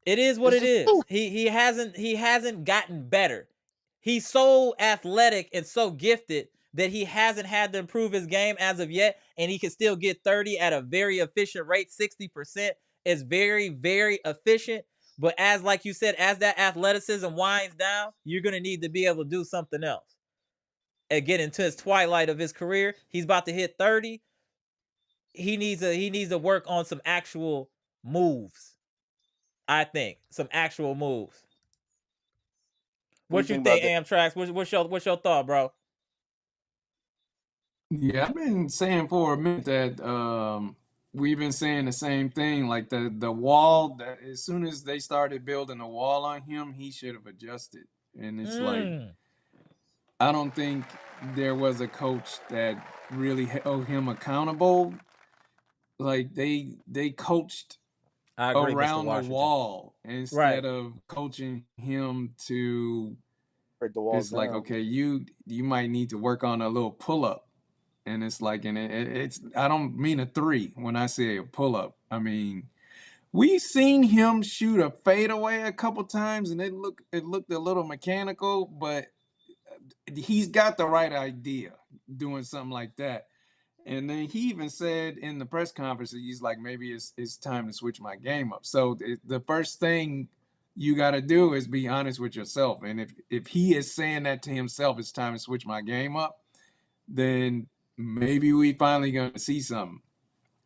it is what it is. He hasn't gotten better. He's so athletic and so gifted that he hasn't had to improve his game as of yet, and he can still get 30 at a very efficient rate. 60% is very, very efficient. But like you said, as that athleticism winds down, you're going to need to be able to do something else. And get into his twilight of his career, he's about to hit 30. He needs to work on some actual moves. I think some actual moves. What you think, Amtrax? What's your thought, bro? Yeah, I've been saying for a minute that we've been saying the same thing. Like the wall, that as soon as they started building a wall on him, he should have adjusted. And it's like, I don't think there was a coach that really held him accountable. Like they coached around the wall instead of coaching him to break the wall. It's down. Like, okay, you might need to work on a little pull-up. And it's like, and it's I don't mean a 3 when I say a pull-up. I mean, we've seen him shoot a fadeaway a couple times, and it looked a little mechanical, but he's got the right idea doing something like that. And then he even said in the press conference, he's like, maybe it's time to switch my game up. So the first thing you got to do is be honest with yourself. And if he is saying that to himself, it's time to switch my game up, then maybe we finally going to see something.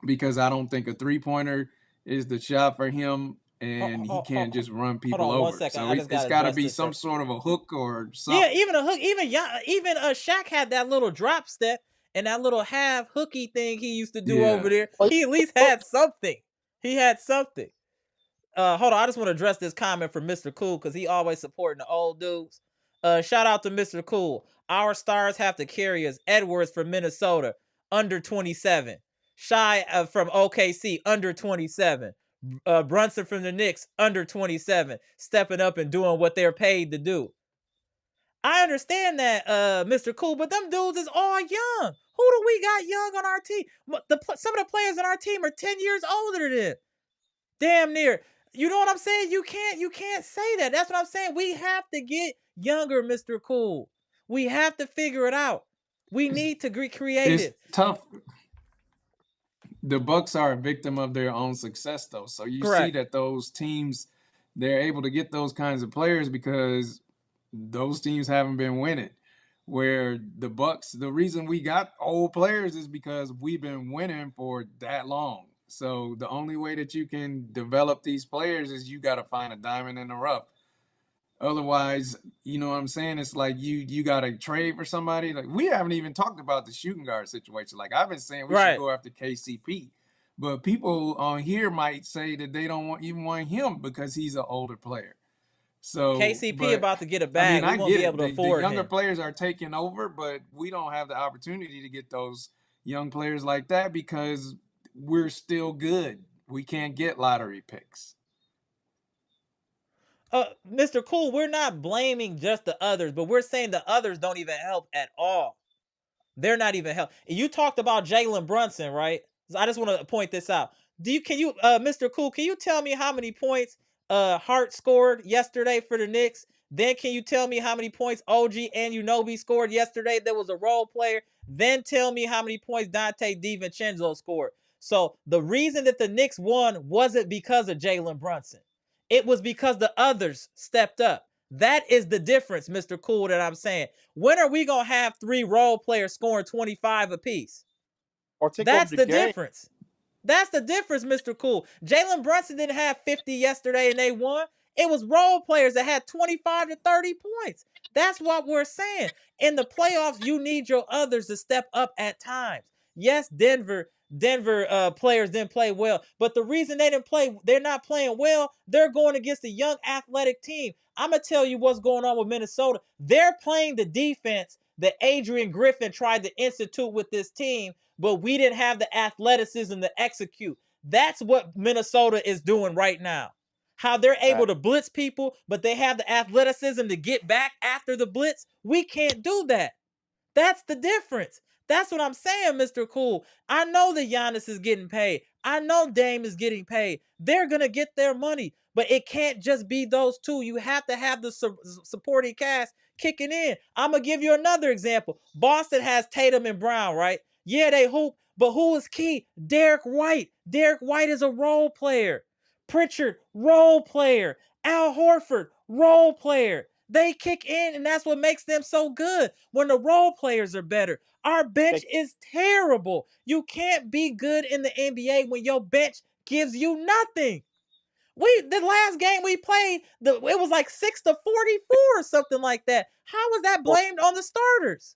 Because I don't think a three-pointer is the shot for him, and he can't just run people over. 1 second. So I just it's got to be some sort of a hook or something. Yeah, even a hook. Even Shaq had that little drop step and that little half hooky thing he used to do over there. He at least had something. He had something. Hold on. I just want to address this comment from Mr. Cool because he always supporting the old dudes. Shout out to Mr. Cool. Our stars have to carry us. Edwards from Minnesota, under 27. Shy from OKC, under 27. Brunson from the Knicks, under 27. Stepping up and doing what they're paid to do. I understand that, Mr. Cool, but them dudes is all young. Who do we got young on our team? Some of the players on our team are 10 years older than damn near. You know what I'm saying? You can't say that. That's what I'm saying. We have to get younger, Mr. Cool. We have to figure it out. We need to be creative. It's tough. The Bucks are a victim of their own success, though. So you see that those teams, they're able to get those kinds of players because those teams haven't been winning. Where the Bucks, the reason we got old players is because we've been winning for that long. So the only way that you can develop these players is you got to find a diamond in the rough. Otherwise, you know what I'm saying? It's like you got to trade for somebody. Like, we haven't even talked about the shooting guard situation. Like, I've been saying we should go after KCP. But people on here might say that they don't even want him because he's an older player. So KCP about to get a bag. I won't be able to afford the younger him. players are taking over, but we don't have the opportunity to get those young players like that because we're still good. We can't get lottery picks. Mr. Cool, we're not blaming just the others, but we're saying the others don't even help at all. They're not even help. You talked about Jalen Brunson, right? So I just want to point this out. Mr. Cool, can you tell me how many points Hart scored yesterday for the Knicks? Then can you tell me how many points OG Anunoby scored yesterday? There was a role player. Then tell me how many points Dante DiVincenzo scored. So the reason that the Knicks won wasn't because of Jalen Brunson. It was because the others stepped up. That is the difference, Mr. Cool, that I'm saying. When are we going to have 3 role players scoring 25 apiece? That's the difference. That's the difference, Mr. Cool. Jalen Brunson didn't have 50 yesterday and they won. It was role players that had 25 to 30 points. That's what we're saying. In the playoffs, you need your others to step up at times. Yes, Denver players didn't play well, but the reason they're not playing well, they're going against a young athletic team. I'm going to tell you what's going on with Minnesota. They're playing the defense that Adrian Griffin tried to institute with this team, but we didn't have the athleticism to execute. That's what Minnesota is doing right now. How they're able to blitz people, but they have the athleticism to get back after the blitz. We can't do that. That's the difference. That's what I'm saying, Mr. Cool. I know that Giannis is getting paid. I know Dame is getting paid. They're going to get their money, but it can't just be those two. You have to have the supporting cast kicking in. I'm going to give you another example. Boston has Tatum and Brown, right? Yeah, they hoop, but who is key? Derek White. Derek White is a role player. Pritchard, role player. Al Horford, role player. They kick in, and that's what makes them so good when the role players are better. Our bench is terrible. You can't be good in the NBA when your bench gives you nothing. The last game we played, it was like 6-44 or something like that. How was that blamed on the starters?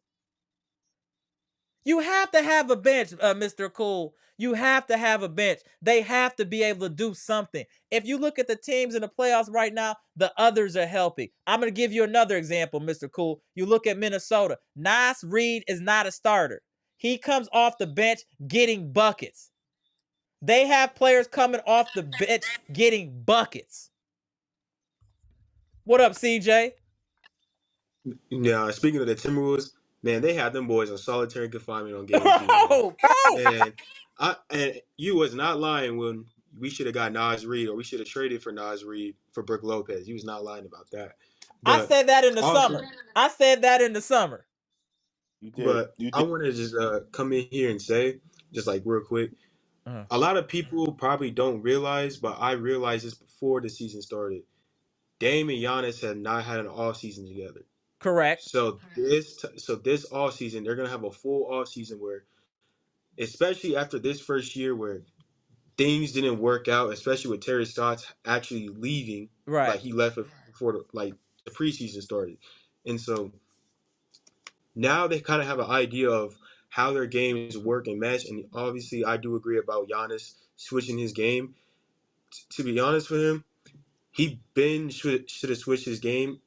You have to have a bench, Mr. Cool. You have to have a bench. They have to be able to do something. If you look at the teams in the playoffs right now, the others are helping. I'm going to give you another example, Mr. Cool. You look at Minnesota. Nas Reed is not a starter. He comes off the bench getting buckets. They have players coming off the bench getting buckets. What up, CJ? Yeah, speaking of the Timberwolves, man, they had them boys on solitary confinement on game 2. And you was not lying when we should have got Nas Reed, or we should have traded for Nas Reed for Brook Lopez. You was not lying about that. But I said that in the summer. You did. But You I did. want to just come in here and say, just like real quick, Uh, a lot of people probably don't realize, but I realized this before the season started. Dame and Giannis have not had an off season together. correct. So this off season, they're gonna have a full off season where, especially after this first year where things didn't work out, especially with Terry Stotts actually leaving, Right. like he left before the preseason started, and so now they kind of have an idea of how their games work and mesh. And obviously, I do agree about Giannis switching his game. To be honest with him, he should have switched his game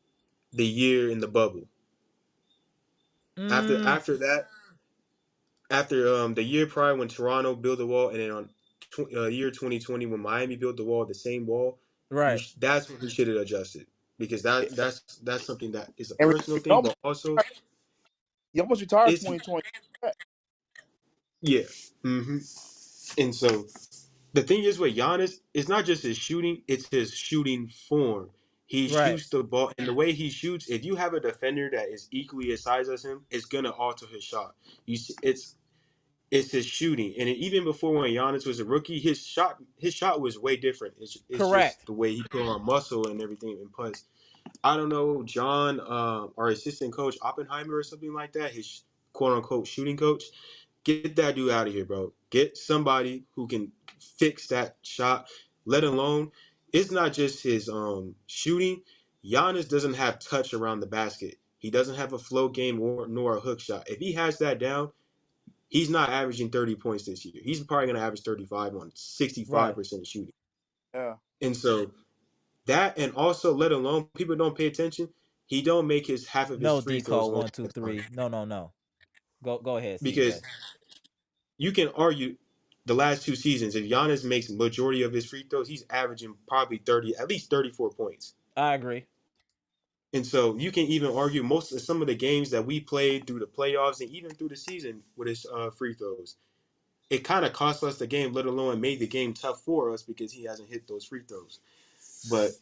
the year in the bubble. After Mm, after that, after the year prior when Toronto built the wall, and then on year 2020 when Miami built the wall, the same wall, right. that's what he should have adjusted, because that's something that is a And personal he thing, but also almost retired it's 2020. yeah. hmm And so the thing is with Giannis, it's not just his shooting; it's his shooting form. He Right. shoots the ball, and the way he shoots, if you have a defender that is equally as size as him, it's gonna alter his shot. You see, it's his shooting, and even before when Giannis was a rookie, his shot was way different. It's just Correct. the way he put on muscle and everything. And plus, I don't know, John, our assistant coach Oppenheimer or something like that, his quote unquote shooting coach. Get that dude out of here, bro. Get somebody who can fix that shot. Let alone, it's not just his shooting. Giannis doesn't have touch around the basket. He doesn't have a flow game nor a hook shot. If he has that down, he's not averaging 30 points this year. He's probably going to average 35 on Right. 65% shooting. Yeah. And so that, and also, let alone, people don't pay attention. He don't make his half of his No free D throws code on one two time, three. No, no, no. Go ahead, because CJ. you can argue the last 2 seasons, if Giannis makes majority of his free throws, he's averaging probably 30, at least 34 points. I agree. And so you can even argue most of some of the games that we played through the playoffs and even through the season with his free throws, it kind of cost us the game, let alone made the game tough for us because he hasn't hit those free throws. But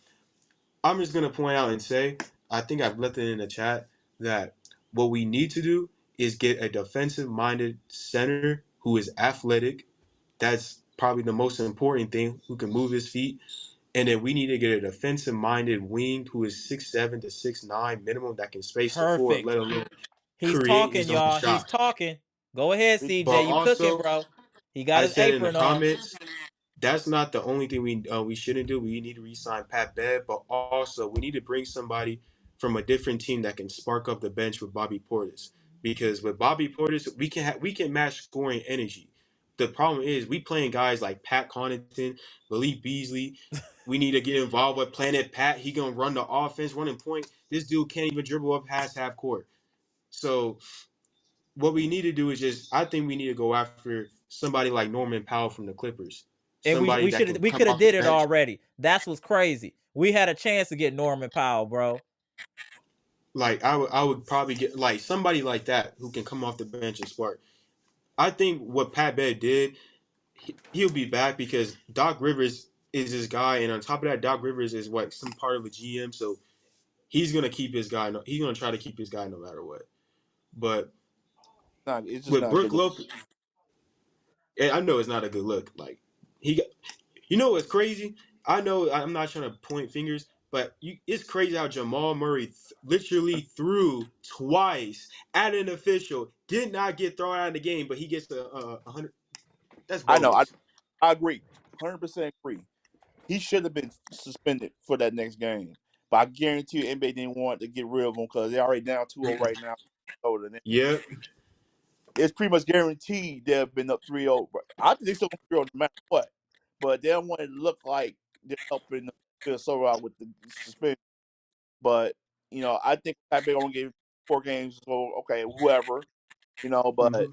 I'm just gonna point out and say, I think I've left it in the chat, that what we need to do is get a defensive-minded center who is athletic. That's probably the most important thing, who can move his feet. And then we need to get a defensive-minded wing who is 6'7" to 6'9" minimum, that can space the floor, Perfect. let alone He's create talking, his own y'all. He's shot. talking. Go ahead, We- CJ. But You cooking, also, bro. He got I his said in the apron on. comments, that's not the only thing we shouldn't do. We need to re-sign Pat Bev, but also we need to bring somebody from a different team that can spark up the bench with Bobby Portis. Because with Bobby Portis, we can match scoring energy. The problem is we playing guys like Pat Connaughton, Malik Beasley. We need to get involved with Planet Pat. He gonna run the offense, running point. This dude can't even dribble up past half court. So what we need to do is I think we need to go after somebody like Norman Powell from the Clippers. And Somebody that can we come could have off the did it bench. already. That's what's crazy. We had a chance to get Norman Powell, bro. Like I would probably get like somebody like that who can come off the bench and spark. I think what Pat Bev did, he'll be back because Doc Rivers is this guy, and on top of that, Doc Rivers is what, some part of a GM, so he's gonna keep his guy. He's gonna try to keep his guy no matter what. But It's just with not a good Brook look. Lopez, and I know it's not a good look. Like he got, you know what's crazy? I know I'm not trying to point fingers, but it's crazy how Jamal Murray literally threw twice at an official, did not get thrown out of the game, but he gets a 100. That's I know. bogus. I agree. 100% agree. He should have been suspended for that next game. But I guarantee you, NBA didn't want to get rid of him because they're already down 2-0 right now. Yep. It's pretty much guaranteed they've been up 3-0. I think they still going 3-0 no matter what. But they don't want it to look like they're helping Minnesota out with the suspension. But, I think Pat Bev going to give 4 games. So, okay, whoever, hmm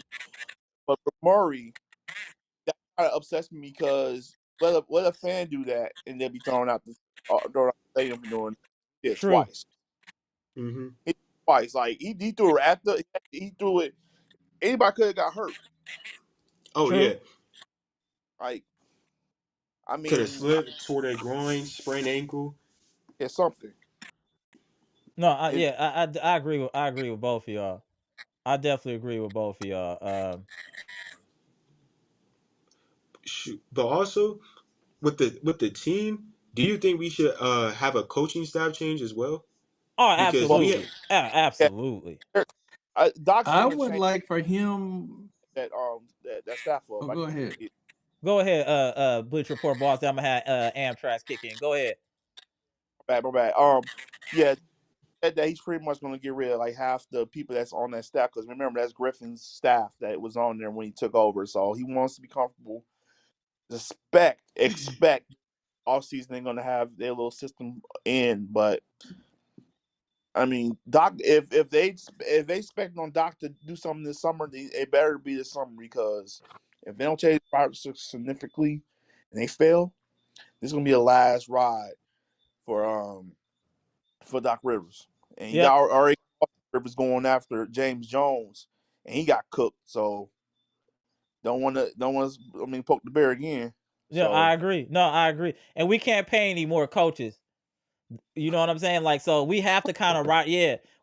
but for Murray, that kind of upsets me because let a fan do that and they'll be thrown out the stadium for doing it. Yeah, True. twice. hmm He did it twice. Like he threw it after he threw it. Anybody could have got hurt. Oh True. yeah. Like I Could have mean, slipped, tore their groin, sprained ankle. it's something. No, It, I agree with both of y'all. I definitely agree with both of y'all. But also with the team, do you think we should have a coaching staff change as well? Oh, Because we absolutely. Absolutely. Doc's I gonna would change like for him. that staff Oh, up. go ahead. Go ahead, Bleach Report boss. I'm gonna have Amtrak's kick in. Go ahead. My bad. Yeah, that he's pretty much gonna get rid of like half the people that's on that staff. Because remember, that's Griffin's staff that was on there when he took over. So he wants to be comfortable. Expect all season they're gonna have their little system in, but I mean, Doc, if they expect on Doc to do something this summer, it better be this summer because if they don't change significantly and they fail, this is gonna be a last ride for Doc Rivers, and you Yep. got already Rivers going after James Jones, and he got cooked, so don't want to poke the bear again. Yeah, So I agree. No, I agree. And we can't pay any more coaches. You know what I'm saying? Like, so we have to kind of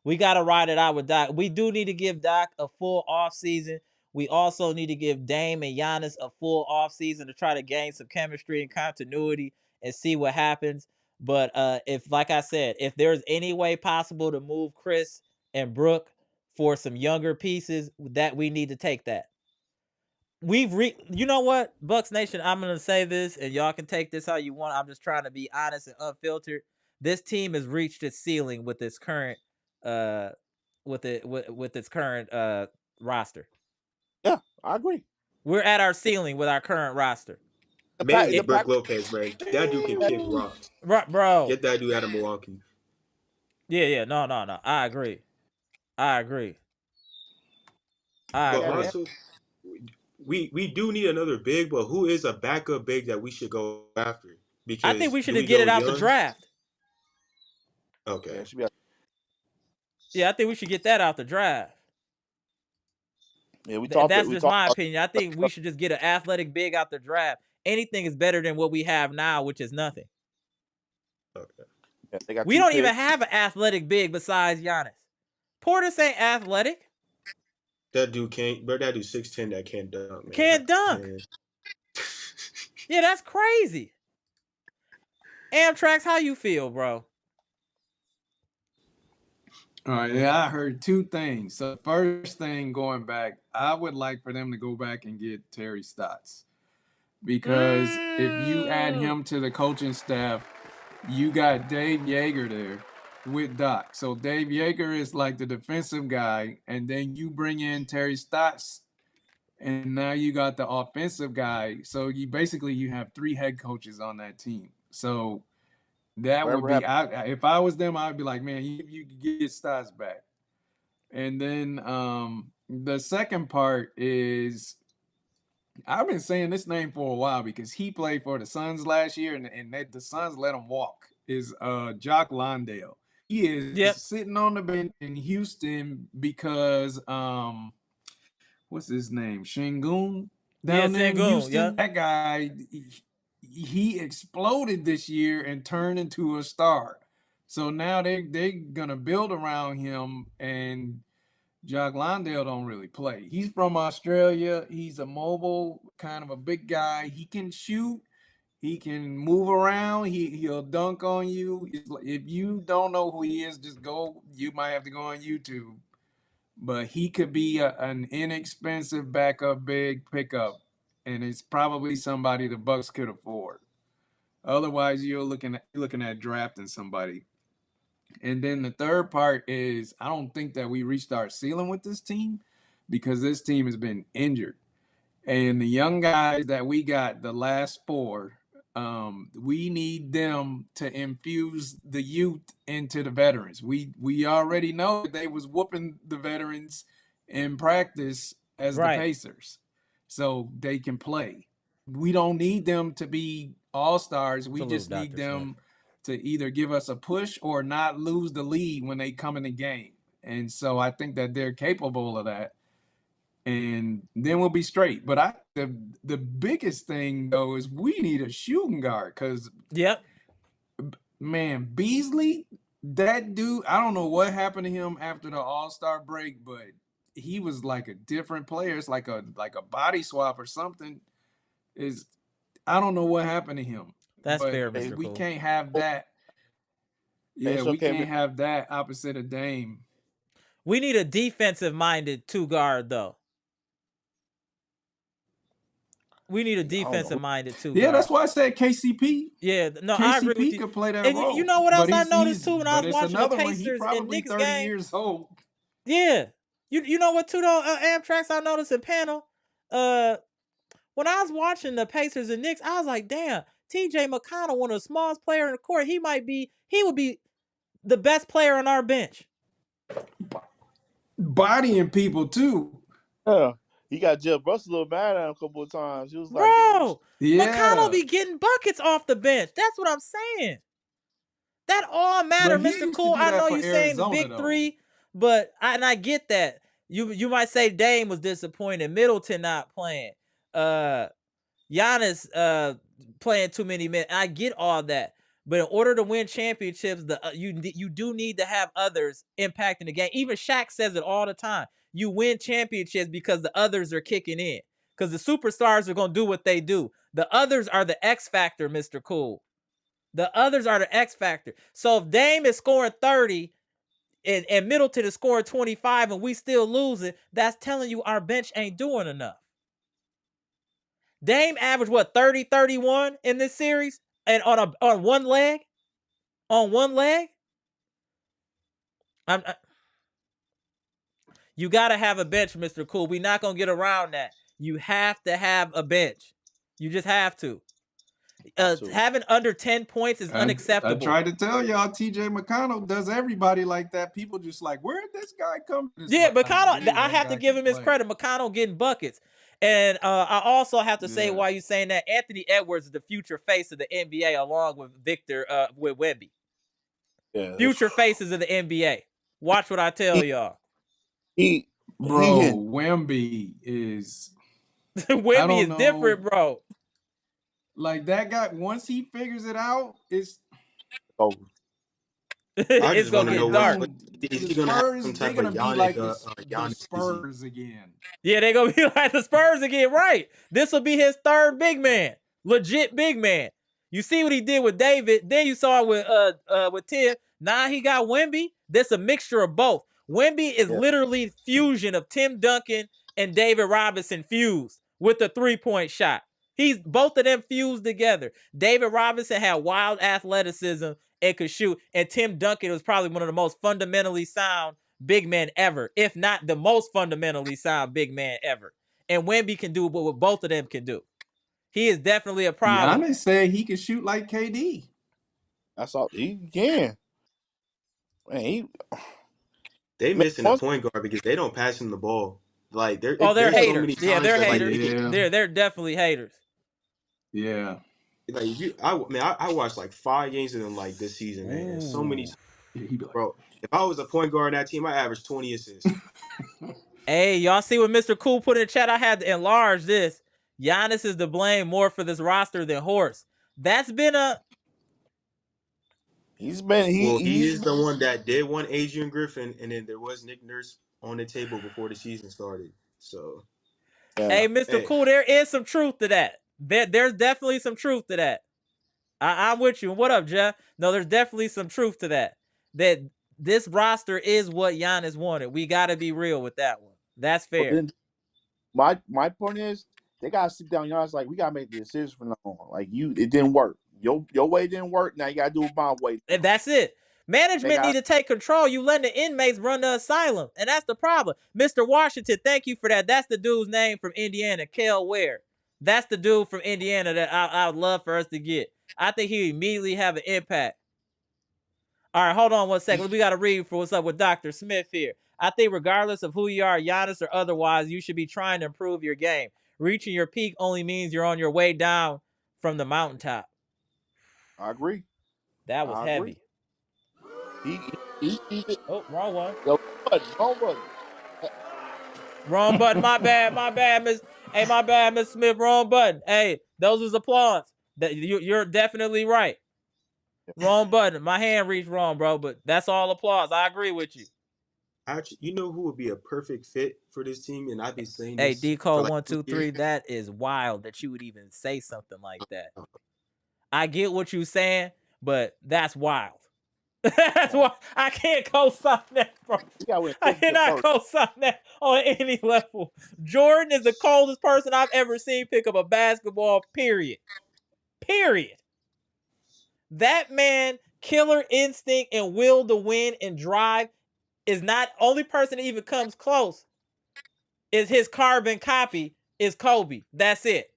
we got to ride it out with Doc. We do need to give Doc a full off season. We also need to give Dame and Giannis a full off season to try to gain some chemistry and continuity and see what happens. But if, like I said, if there's any way possible to move Chris and Brooke for some younger pieces, that we need to take that. You know what, Bucks Nation, I'm gonna say this, and y'all can take this how you want. I'm just trying to be honest and unfiltered. This team has reached its ceiling with its current with its current roster. yeah, I agree. We're at our ceiling with our current roster. mainly The Brooke pack, Lopez, man. That dude can kick rocks. Right, bro. Get that dude out of Milwaukee. Yeah. No. I agree. But yeah, also, we do need another big. But who is a backup big that we should go after? I think Because we should do we just get go it out the young? draft. Okay. it should be. Yeah, I think we should get that out the draft. Yeah, That's we just talked. my opinion. I think we should just get an athletic big out the draft. Anything is better than what we have now, which is nothing. Okay. Yeah, they got We 2 don't picks. even have an athletic big besides Giannis. Portis ain't athletic. That dude can't. But that dude 6'10" that can't dunk, man. Can't dunk. Man. Yeah, that's crazy. Amtrax, how you feel, bro? All right, yeah, I heard two things. So first thing, going back, I would like for them to go back and get Terry Stotts, because if you add him to the coaching staff, you got Dave Yeager there with Doc. So Dave Yeager is like the defensive guy, and then you bring in Terry Stotts, and now you got the offensive guy. So you have 3 head coaches on that team. So that would be, if I was them, I'd be like, man, you get Stotts back. And then the second part is, I've been saying this name for a while because he played for the Suns last year, and the Suns let him walk. Is Jock Landale. He is sitting on the bench in Houston because what's his name? Shingun down there in Houston. Yep. That guy, he exploded this year and turned into a star. So now they're gonna build around him, and Jock Landale don't really play. He's from Australia. He's a mobile, kind of a big guy. He can shoot. He can move around. He'll dunk on you. If you don't know who he is, just go. You might have to go on YouTube. But he could be an inexpensive backup big pickup, and it's probably somebody the Bucks could afford. Otherwise, you're looking at drafting somebody. And then the third part is, I don't think that we reached our ceiling with this team because this team has been injured. And the young guys that we got, the last 4, we need them to infuse the youth into the veterans. We already know they was whooping the veterans in practice as the Pacers, so they can play. We don't need them to be all-stars. We just need them to either give us a push or not lose the lead when they come in the game. And so I think that they're capable of that. And then we'll be straight. But the biggest thing though is we need a shooting guard, because man, Beasley, that dude, I don't know what happened to him after the All-Star break, but he was like a different player. It's like a body swap or something. I don't know what happened to him. That's but fair, Mr. we Cool. can't have that. Yeah, we can't have that opposite of Dame. We need a defensive-minded two-guard, though. We need a defensive-minded two-guard. Yeah, that's why I said KCP. Yeah, no, KCP I agree with you. Could play that and role. You know what else I noticed, too, when I was watching the Pacers and Knicks 30 game? years old. Yeah. You know what, too, though, Amtrak's I noticed in panel? When I was watching the Pacers and Knicks, I was like, damn, TJ McConnell, one of the smallest players in the court, he would be the best player on our bench. Bodying people, too. Yeah. He got Jeff Russell a little mad at him a couple of times. He was like, bro, McConnell be getting buckets off the bench. That's what I'm saying. That all matter, Mr. Cool. I know you're saying the big three, but I get that. You might say Dame was disappointed. Middleton not playing. Giannis playing too many minutes. I get all that. But in order to win championships, you do need to have others impacting the game. Even Shaq says it all the time. You win championships because the others are kicking in. Because the superstars are going to do what they do. The others are the X factor, Mr. Cool. The others are the X factor. So if Dame is scoring 30 and Middleton is scoring 25 and we still losing, that's telling you our bench ain't doing enough. Dame averaged, 30-31 in this series? And on one leg? On one leg? You got to have a bench, Mr. Cool. We're not going to get around that. You have to have a bench. You just have to. Having under 10 points is unacceptable. I tried to tell y'all, TJ McConnell does everybody like that. People just like, where did this guy come from? Yeah, McConnell, I have to give him his credit. McConnell getting buckets. And I also have to say, while you're saying that, Anthony Edwards is the future face of the NBA along with with Wemby. Yeah, future faces of the NBA. Watch what I tell y'all. Wemby is... Wemby is different, bro. Like that guy, once he figures it out, it's over. It's gonna get dark. Is he gonna have some type of Giannis Spurs again? Yeah, they're gonna be like the Spurs again, right? This will be his third big man, legit big man. You see what he did with David, then you saw it with Tim. Now he got Wemby. That's a mixture of both. Wemby is literally fusion of Tim Duncan and David Robinson fused with the 3-point shot. He's both of them fused together. David Robinson had wild athleticism and could shoot. And Tim Duncan was probably one of the most fundamentally sound big men ever, if not the most fundamentally sound big man ever. And Wemby can do what both of them can do. He is definitely a problem. Giannis said he can shoot like KD. That's all he can. Man, they missing a point guard because they don't pass him the ball. Like they're haters. So they're haters. They're definitely haters. Yeah. Like I watched like 5 games of them like this season, man. And so many, bro. If I was a point guard on that team, I averaged 20 assists. Hey, y'all see what Mr. Cool put in the chat? I had to enlarge this. Giannis is to blame more for this roster than Horst. That's been a. He is the one that did want Adrian Griffin, and then there was Nick Nurse on the table before the season started. So, hey, Mr. Cool, there is some truth to that. There's definitely some truth to that. I'm with you. What up, Jeff? No, there's definitely some truth to that. That this roster is what Giannis wanted. We got to be real with that one. That's fair. My point is, they got to sit down. Giannis like, we got to make the decision from now on. Like, it didn't work. Your way didn't work. Now you got to do it my way. And that's it. Management need to take control. You letting the inmates run the asylum. And that's the problem. Mr. Washington, thank you for that. That's the dude's name from Indiana, Kel Ware. That's the dude from Indiana that I would love for us to get. I think he immediately have an impact. All right, hold on 1 second. We got to read for what's up with Dr. Smith here. I think regardless of who you are, Giannis or otherwise, you should be trying to improve your game. Reaching your peak only means you're on your way down from the mountaintop. I agree. That was heavy. Oh, wrong one. Wrong button. Wrong button. My bad, Miss. Hey, my bad, Miss Smith. Wrong button. Hey, those was applause. That you're definitely right. Wrong button. My hand reached wrong, bro. But that's all applause. I agree with you. Actually, you know who would be a perfect fit for this team, and I've been saying Hey, this D for Cole like 1 2 2 years. 3. That is wild that you would even say something like that. I get what you're saying, but that's wild. That's why I can't co-sign that, bro. I cannot co-sign that on any level. Jordan is the coldest person I've ever seen pick up a basketball, period. Period. That man, killer instinct and will to win and drive is not only person that even comes close is his carbon copy is Kobe. That's it.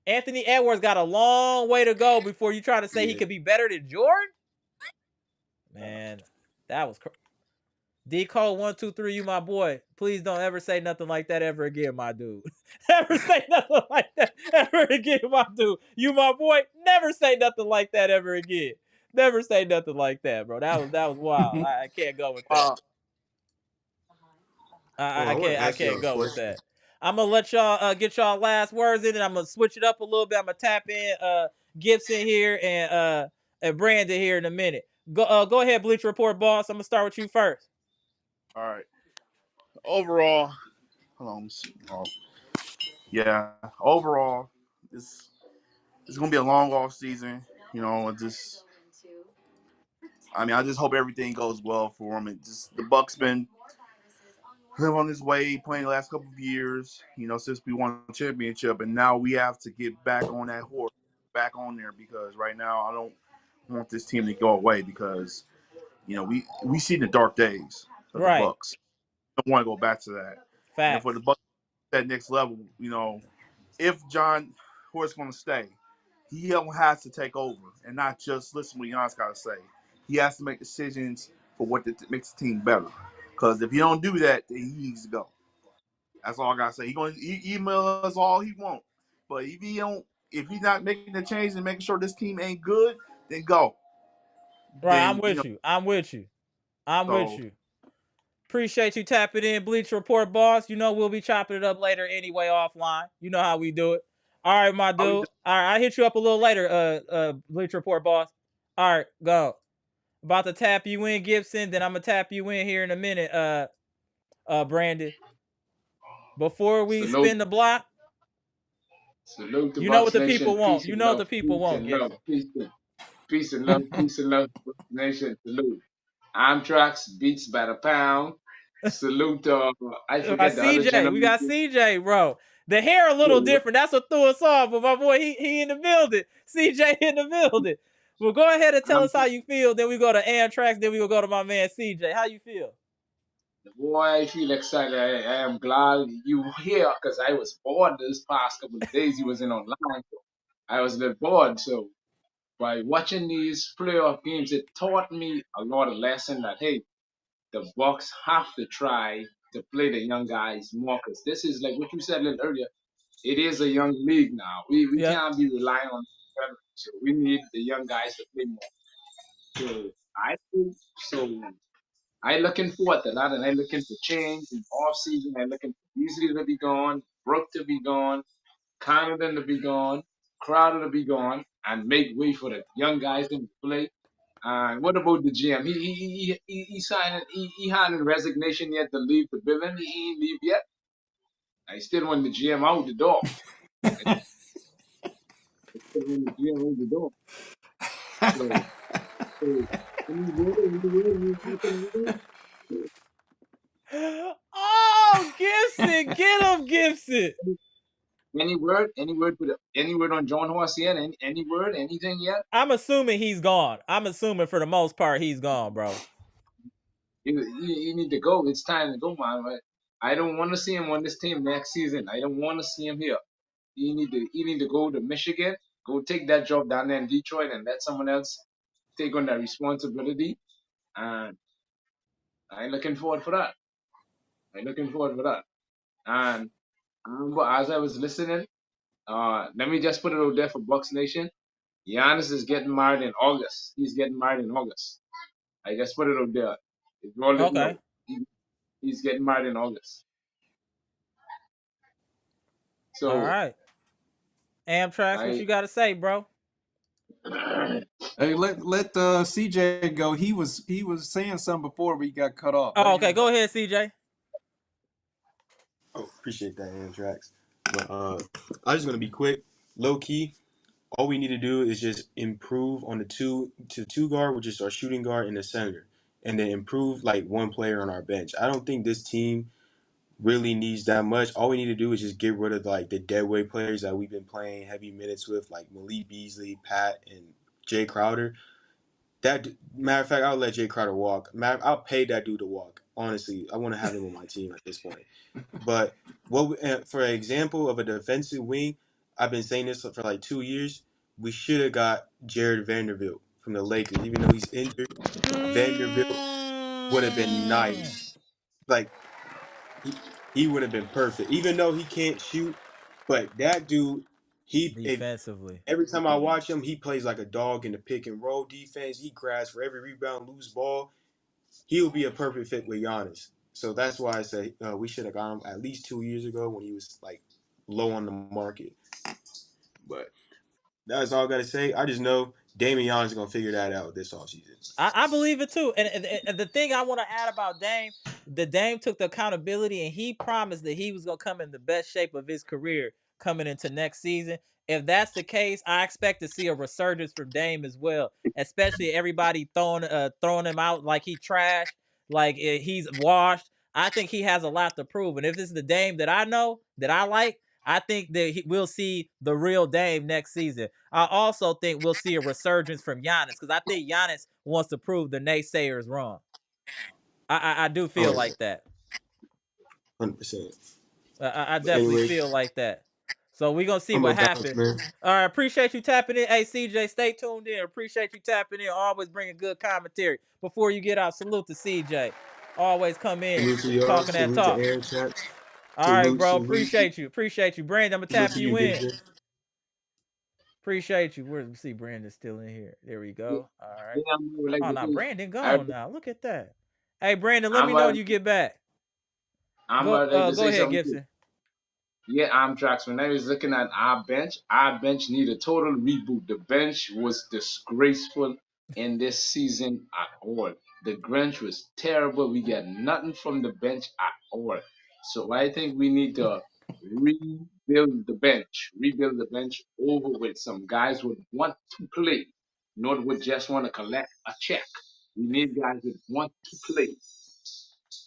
Anthony Edwards got a long way to go before you try to say he could be better than Jordan. Man, that was D Cole 1 2 3. You my boy. Please don't ever say nothing like that ever again, my dude. Ever say nothing like that ever again, my dude. You my boy. Never say nothing like that ever again. Never say nothing like that, bro. That was wild. I can't go with that. I want to can't ask y'all go a with question. that. I'm gonna let y'all get y'all last words in, and I'm gonna switch it up a little bit. I'm gonna tap in Gibson here and Brandon here in a minute. Go ahead, Bleacher Report boss. I'm gonna start with you first. All right. Overall, hold on. Yeah. Overall, it's gonna be a long off season. You know, I just hope everything goes well for them. And just the Bucks been live on this way playing the last couple of years. You know, since we won the championship, and now we have to get back on that horse, back on there because right now I don't want this team to go away because you know we see the dark days of the Right. Bucks. I don't want to go back to that. And for Facts. the Bucks that next level, you know, if John Hort's going to stay, he has to take over and not just listen to what Giannis got to say. He has to make decisions for what makes the team better. Because if he don't do that, then he needs to go. That's all I gotta say. He gonna email us all he wants, but if he's not making the change and making sure this team ain't good, then go. Right. I'm Then with you. I'm with you. I'm with so you. Appreciate you tapping in, Bleacher Report boss. You know we'll be chopping it up later anyway offline. You know how we do it. All right, my dude. All right, I'll hit you up a little later, Bleacher Report boss. All right, go. About to tap you in, Gibson. Then I'm gonna tap you in here in a minute, Brandon. Before we Salute, spin the block, salute to you know what Bucks the Nation. people want. Peace You and know what love, the people peace want, and love, Gibson. peace and love, peace and love, Bucks Nation. Salute. Amtrax beats by the pound. Salute. I forget the other CJ, we gentleman. got CJ, bro. The hair a little Yeah, different. That's what threw us off. But my boy, he in the building. CJ in the building. Well, go ahead and tell us how you feel. Then we go to Amtrax. Then we will go to my man CJ. How you feel? boy, I feel excited. I am glad you here because I was bored this past couple of days. You wasn't online. I was a little bored. So by watching these playoff games, it taught me a lot of lesson that hey, the Bucks have to try to play the young guys more because this is like what you said a little earlier. It is a young league now. We Yeah. can't be relying on the veterans, so we need the young guys to play more. So I think so. I looking forward to that, and I looking for change in off season. I looking for Beasley to be gone, Brook to be gone, Connaughton to be gone, Crowder to be gone, and make way for the young guys to play. And what about the GM? He signed he handed resignation yet to leave the building. He ain't leave yet. I still want the GM out the door. I still want the GM out the door. So, so Oh, Gibson, get him, Gibson. any word with any word on John Horse yet? Any word, anything yet? I'm assuming he's gone. I'm assuming for the most part he's gone, bro. You need to go. It's time to go, man. But I don't want to see him on this team next season. I don't want to see him here. You need to go to Michigan, go take that job down there in Detroit, and let someone else take on that responsibility. And I'm looking forward for that. I'm looking forward for that. And I remember as I was listening, let me just put it out there for Bucks Nation. Giannis is getting married in August. He's getting married in August. I just put it out there. If you all didn't Okay. know, he's getting married in August. All So right. Amtrax, what I you got to say, bro? Hey, let CJ go. He was saying something before we got cut off. Oh, okay. Go ahead, CJ. Oh, appreciate that, Antrax. But I'm just gonna be quick, low key. All we need to do is just improve on the two guard, which is our shooting guard and the center, and then improve like one player on our bench. I don't think this team really needs that much. All we need to do is just get rid of like the deadweight players that we've been playing heavy minutes with, like Malik Beasley, Pat, and Jay Crowder. That matter of fact, I'll let Jay Crowder walk. I'll pay that dude to walk. Honestly, I want to have him on my team at this point. But for an example of a defensive wing, I've been saying this for like 2 years. We should have got Jared Vanderbilt from the Lakers, even though he's injured. Vanderbilt would have been nice. Like he would have been perfect, even though he can't shoot. But that dude, Defensively. every time I watch him, he plays like a dog in the pick and roll defense. He grabs for every rebound, loose ball. He'll be a perfect fit with Giannis. So that's why I say we should have got him at least 2 years ago when he was like low on the market. But that's all I got to say. I just know Damian Giannis is going to figure that out this offseason. I believe it too. And the thing I want to add about Dame, the Dame took the accountability and he promised that he was going to come in the best shape of his career coming into next season. If that's the case, I expect to see a resurgence from Dame as well, especially everybody throwing him out like he trashed, like he's washed. I think he has a lot to prove. And if this is the Dame that I know, that I like, I think that we'll see the real Dame next season. I also think we'll see a resurgence from Giannis because I think Giannis wants to prove the naysayers wrong. I do feel like that. 100%. I definitely feel like that. So we're going to see I'm what gonna bounce, happens. man. All right, appreciate you tapping in. Hey, CJ, stay tuned in. Appreciate you tapping in. Always bringing good commentary. Before you get out, salute to CJ. Always come in Salute to y'all. talking that Salute to talk. Aaron Chaps. All right, bro. Appreciate you. Appreciate you. Brandon, I'm going to Salute tap to you you, in. Gibson. Appreciate you. Let's see, Brandon's still in here. There we go. All right. Yeah, like Oh, now Brandon I, gone now. Look at that. Hey, Brandon, let I'm me know about, when you get back. I'm about like to Go say ahead, something too. Gibson. Yeah, Amtrax. When I was looking at our bench need a total reboot. The bench was disgraceful in this season at all. The bench was terrible. We get nothing from the bench at all. So I think we need to rebuild the bench over with some guys who want to play, not would just want to collect a check. We need guys that want to play,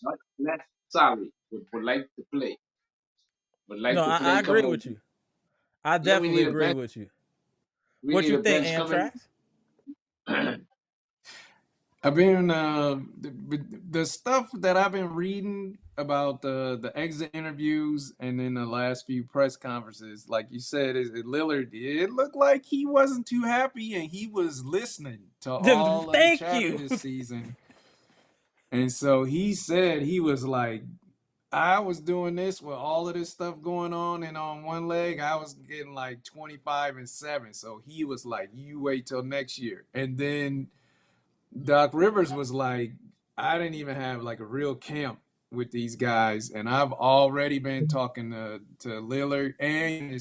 not collect salary, but would like to play. Would No, like to I play. Come agree on. with you. I Yeah, we definitely need a agree bench. with you. We What need you a think, bench coming. Amtrax? I've been the stuff that I've been reading about the exit interviews and then the last few press conferences, like you said, Lillard, it looked like he wasn't too happy and he was listening to all of the Thank chatter you. this season. And so he said he was like, I was doing this with all of this stuff going on, and on one leg I was getting like 25-7. So he was like, you wait till next year. And then Doc Rivers was like, I didn't even have like a real camp with these guys, and I've already been talking to Lillard and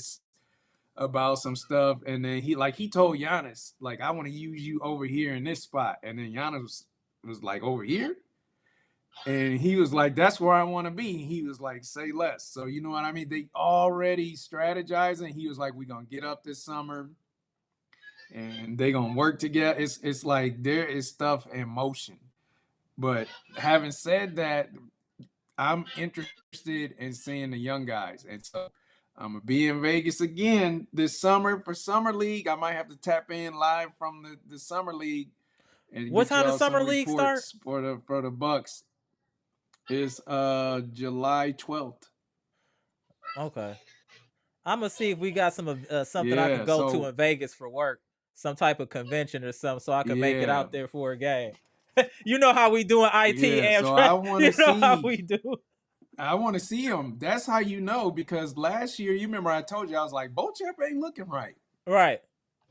about some stuff. And then he told Giannis, like, I want to use you over here in this spot. And then Giannis was like, over here? And he was like, that's where I want to be. He was like, say less. So you know what I mean? They already strategizing. He was like, we're going to get up this summer and they're going to work together. It's like there is stuff in motion. But having said that, I'm interested in seeing the young guys. And so I'm going to be in Vegas again this summer for Summer League. I might have to tap in live from the Summer League and What get time does y'all some Summer League start? reports for the Bucks. It's July 12th. Okay. I'm gonna see if we got some something I can go to in Vegas for work, some type of convention or something, so I can make it out there for a game. You know how we doing IT, Amtrak. So I want to see how we do. I want to see him. That's how you know, because last year, you remember I told you, I was like, Bochamp ain't looking right. Right.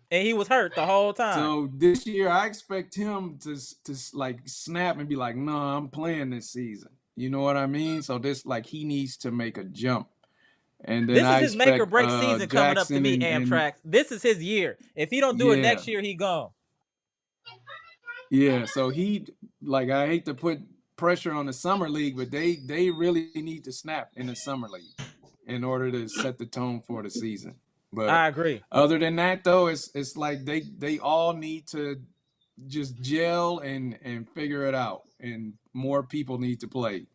And he was hurt the whole time. So this year, I expect him to like snap and be like, no, I'm playing this season. You know what I mean? So this, like, he needs to make a jump. And then This is I his make or expect break season coming up to Jackson me, and Amtrak. This is his year. If he don't do it next year, he gone. Yeah, so I hate to put pressure on the summer league, but they really need to snap in the summer league in order to set the tone for the season. But I agree. other than that, though, it's like they all need to just gel and figure it out, and more people need to play,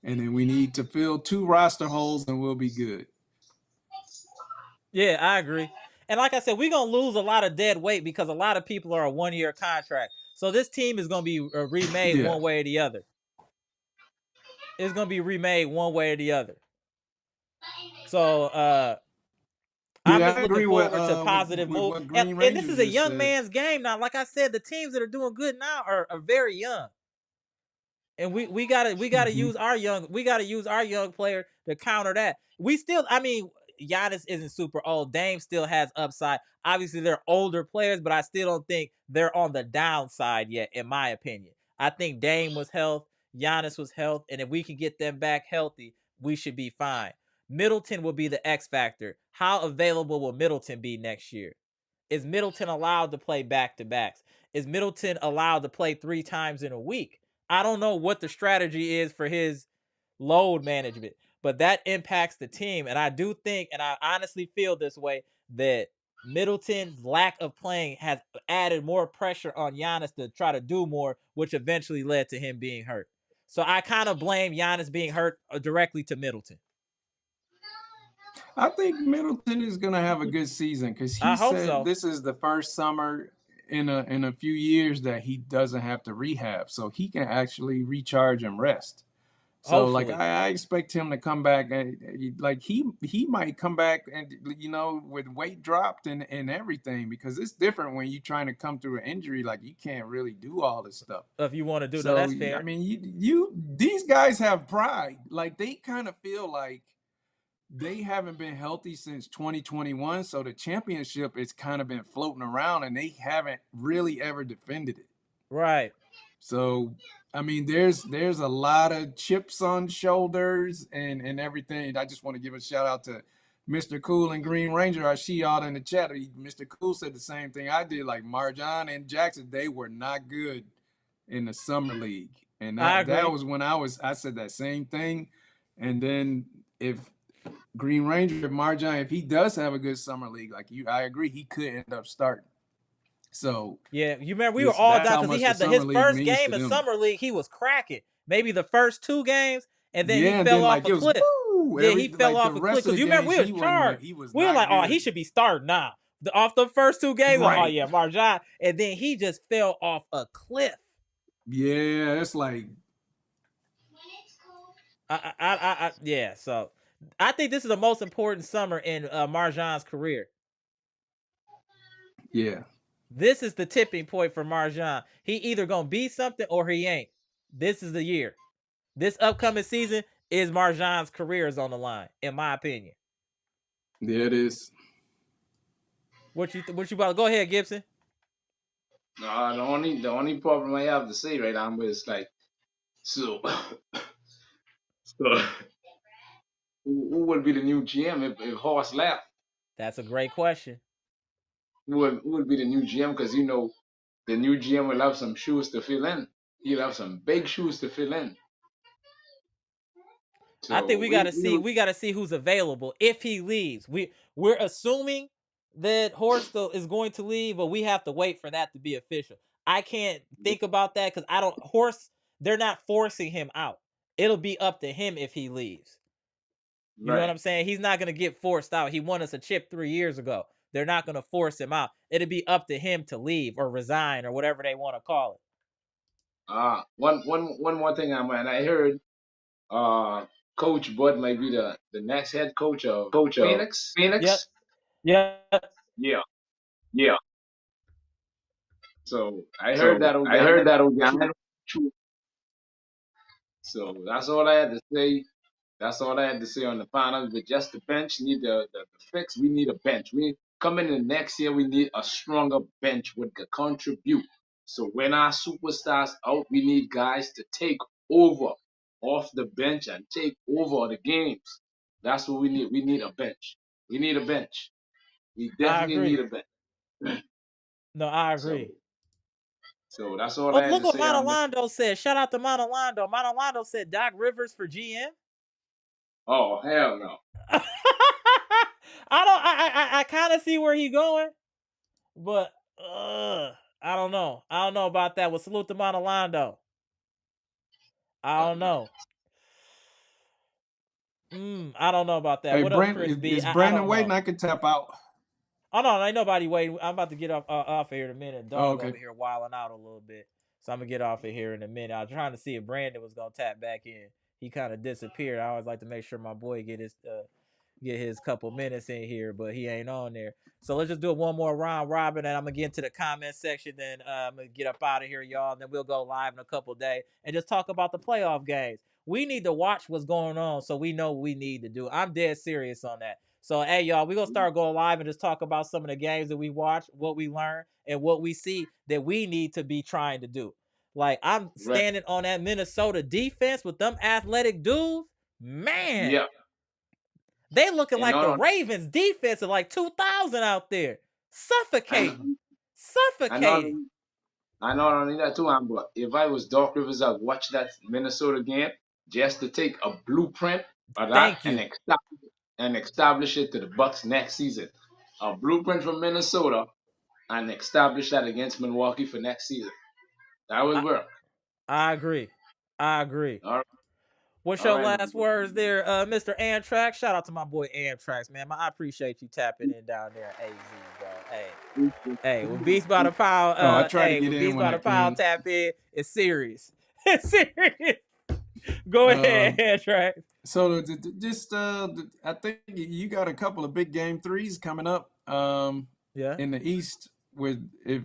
and then we need to fill 2 roster holes, and we'll be good. Yeah, I agree. And like I said, we're going to lose a lot of dead weight because a lot of people are a 1-year contract. So this team is going to be remade Yeah. one way or the other. It's going to be remade one way or the other. So I'm Yeah, just I looking agree forward to with positive move. what And Green this Ranger is a just young said. man's game now. Like I said, the teams that are doing good now are very young. And we gotta use our young player to counter that. Giannis isn't super old. Dame still has upside. Obviously, they're older players, but I still don't think they're on the downside yet, in my opinion. I think Dame was health, Giannis was health, and if we can get them back healthy, we should be fine. Middleton will be the X factor. How available will Middleton be next year? Is Middleton allowed to play back-to-backs? Is Middleton allowed to play 3 times in a week? I don't know what the strategy is for his load management, but that impacts the team. And I do think, and I honestly feel this way, that Middleton's lack of playing has added more pressure on Giannis to try to do more, which eventually led to him being hurt. So I kind of blame Giannis being hurt directly to Middleton. I think Middleton is going to have a good season because he I hope said so. this is the first summer in a few years that he doesn't have to rehab, so he can actually recharge and rest. So Hopefully. I expect him to come back, and he might come back and with weight dropped and everything, because it's different when you're trying to come through an injury. Like, you can't really do all this stuff. If you want to do, no, So that's fair. I mean, these guys have pride. Like, they kind of feel like they haven't been healthy since 2021, so the championship has kind of been floating around, and they haven't really ever defended it. Right. So, I mean, there's a lot of chips on shoulders and everything. I just want to give a shout out to Mr. Cool and Green Ranger. I see y'all in the chat. Mr. Cool said the same thing I did. Like, Marjan and Jackson, they were not good in the summer league, and that was when I said that same thing. And then if Green Ranger, Marjan, if he does have a good summer league, I agree, he could end up starting. So yeah, you remember we were all down because he had his first game in summer league. He was cracking. Maybe the first 2 games, and then he fell off a cliff. He fell off a cliff because you remember we was charged. We were like, oh, he should be starting now. Off the first 2 games, right. Oh yeah, Marjan, and then he just fell off a cliff. Yeah, it's like, yeah. So I think this is the most important summer in Marjan's career. Yeah. This is the tipping point for Marjan. He either gonna be something or he ain't. This is the year. This upcoming season is Marjan's career is on the line, in my opinion. Yeah, it is. What you about to go ahead, Gibson? No, the only problem I have to say right now is like, so who will be the new GM if Horst left? That's a great question. Who will be the new GM? Because the new GM will have some shoes to fill in. He'll have some big shoes to fill in. So I think we gotta see who's available if he leaves. We're assuming that Horst is going to leave, but we have to wait for that to be official. I can't think about that because Horst, they're not forcing him out. It'll be up to him if he leaves. You know what I'm saying? He's not gonna get forced out. He won us a chip 3 years ago. They're not gonna force him out. It'll be up to him to leave or resign or whatever they want to call it. One more thing, I heard Coach Bud might be the next head coach of Phoenix. Yep. Yeah. Yeah. So I heard that. So that's all I had to say. That's all I had to say on the finals. But just the bench need the fix. We need a bench. We coming in next year. We need a stronger bench with the contribute. So when our superstars out, we need guys to take over off the bench and take over the games. That's what we need. We need a bench. We need a bench. We I definitely need agree. a bench. No, I So, agree. so that's all Oh, I had look to what say on this. Monalando said. Shout out to Monalando. Monalando said Doc Rivers for GM. Oh hell no. I kind of see where he's going, but I don't know. I don't know about that. Well, salute to Monalando. I don't know. I don't know about that. Hey, What up, Chris Brandon, B? is I Brandon don't waiting? know. I can tap out. Oh no, ain't nobody waiting. I'm about to get off here in a minute. Dog Okay. over here wilding out a little bit, so I'm gonna get off of here in a minute. I was trying to see if Brandon was gonna tap back in. He kind of disappeared. I always like to make sure my boy get his couple minutes in here, but he ain't on there. So let's just do it one more round robin, and I'm gonna get into the comment section. Then I'm gonna get up out of here, y'all. And then we'll go live in a couple days and just talk about the playoff games. We need to watch what's going on so we know what we need to do. I'm dead serious on that. So hey, y'all, we're gonna start going live and just talk about some of the games that we watch, what we learn, and what we see that we need to be trying to do. Like I'm Right. standing on that Minnesota defense with them athletic dudes, man. Yeah. They looking And like not the only, Ravens defense of like 2000 out there. Suffocating. and Suffocating. not only that too, but if I was Doc Rivers, I'd watch that Minnesota game just to take a blueprint of that Thank you. and establish it to the Bucks next season. A blueprint from Minnesota and establish that against Milwaukee for next season. That would work. I agree. I agree. All right. What's All your right, last words there, Mr. Amtrak? Shout out to my boy Amtrax, man. I appreciate you tapping in down there in AZ, bro. Hey, when Beast by the Pound, Oh, I try to get when in Beast when by I the Pound can. tap in, it's serious. It's serious. Go ahead, Amtrax. So I think you got a couple of big game threes coming up. Yeah. In the East, with if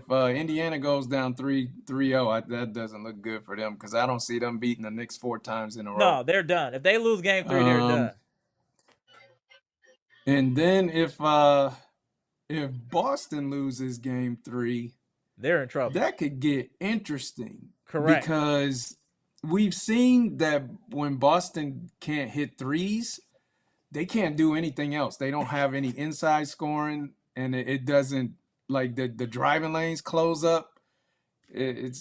Indiana goes down 3-0, that doesn't look good for them because I don't see them beating the Knicks 4 times in a row. No, they're done. If they lose game 3, they're done. And then if Boston loses game 3, they're in trouble. That could get interesting. Correct. Because we've seen that when Boston can't hit threes, they can't do anything else. They don't have any inside scoring, and it doesn't, like, the driving lanes close up. It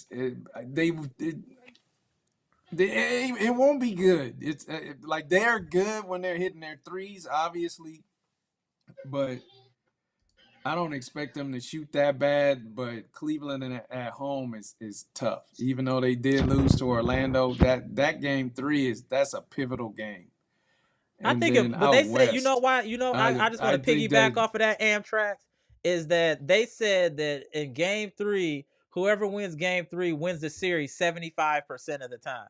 won't be good. It's like they're good when they're hitting their threes, obviously, but I don't expect them to shoot that bad. But Cleveland at home is tough. Even though they did lose to Orlando, that game 3 that's a pivotal game. And I think, but they said, you know why? You know, I just want to piggyback off of that Amtrak. Is that they said that in game 3, whoever wins game 3 wins the series 75% of the time.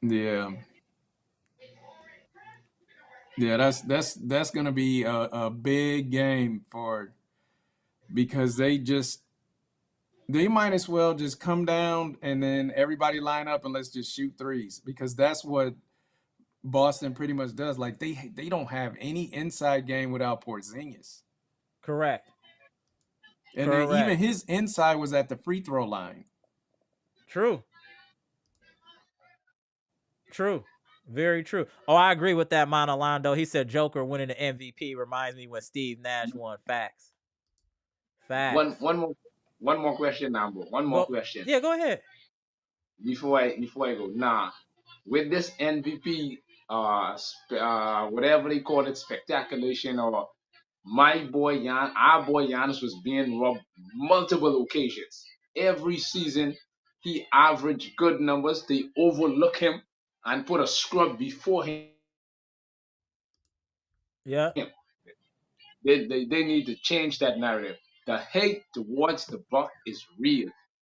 Yeah. Yeah, that's gonna be a big game because they might as well just come down and then everybody line up and let's just shoot threes, because that's what Boston pretty much does. Like they don't have any inside game without Porzingis. Correct. And then even his inside was at the free throw line. True. Very true. Oh, I agree with that, Monalando. He said Joker winning the MVP reminds me when Steve Nash won. Facts. One more question, Nambo. One more question. Yeah, go ahead. Before I go, with this MVP, whatever they call it, spectaculation, or our boy Giannis was being robbed multiple occasions. Every season, he averaged good numbers. They overlook him and put a scrub before him. Yeah. They need to change that narrative. The hate towards the Buck is real.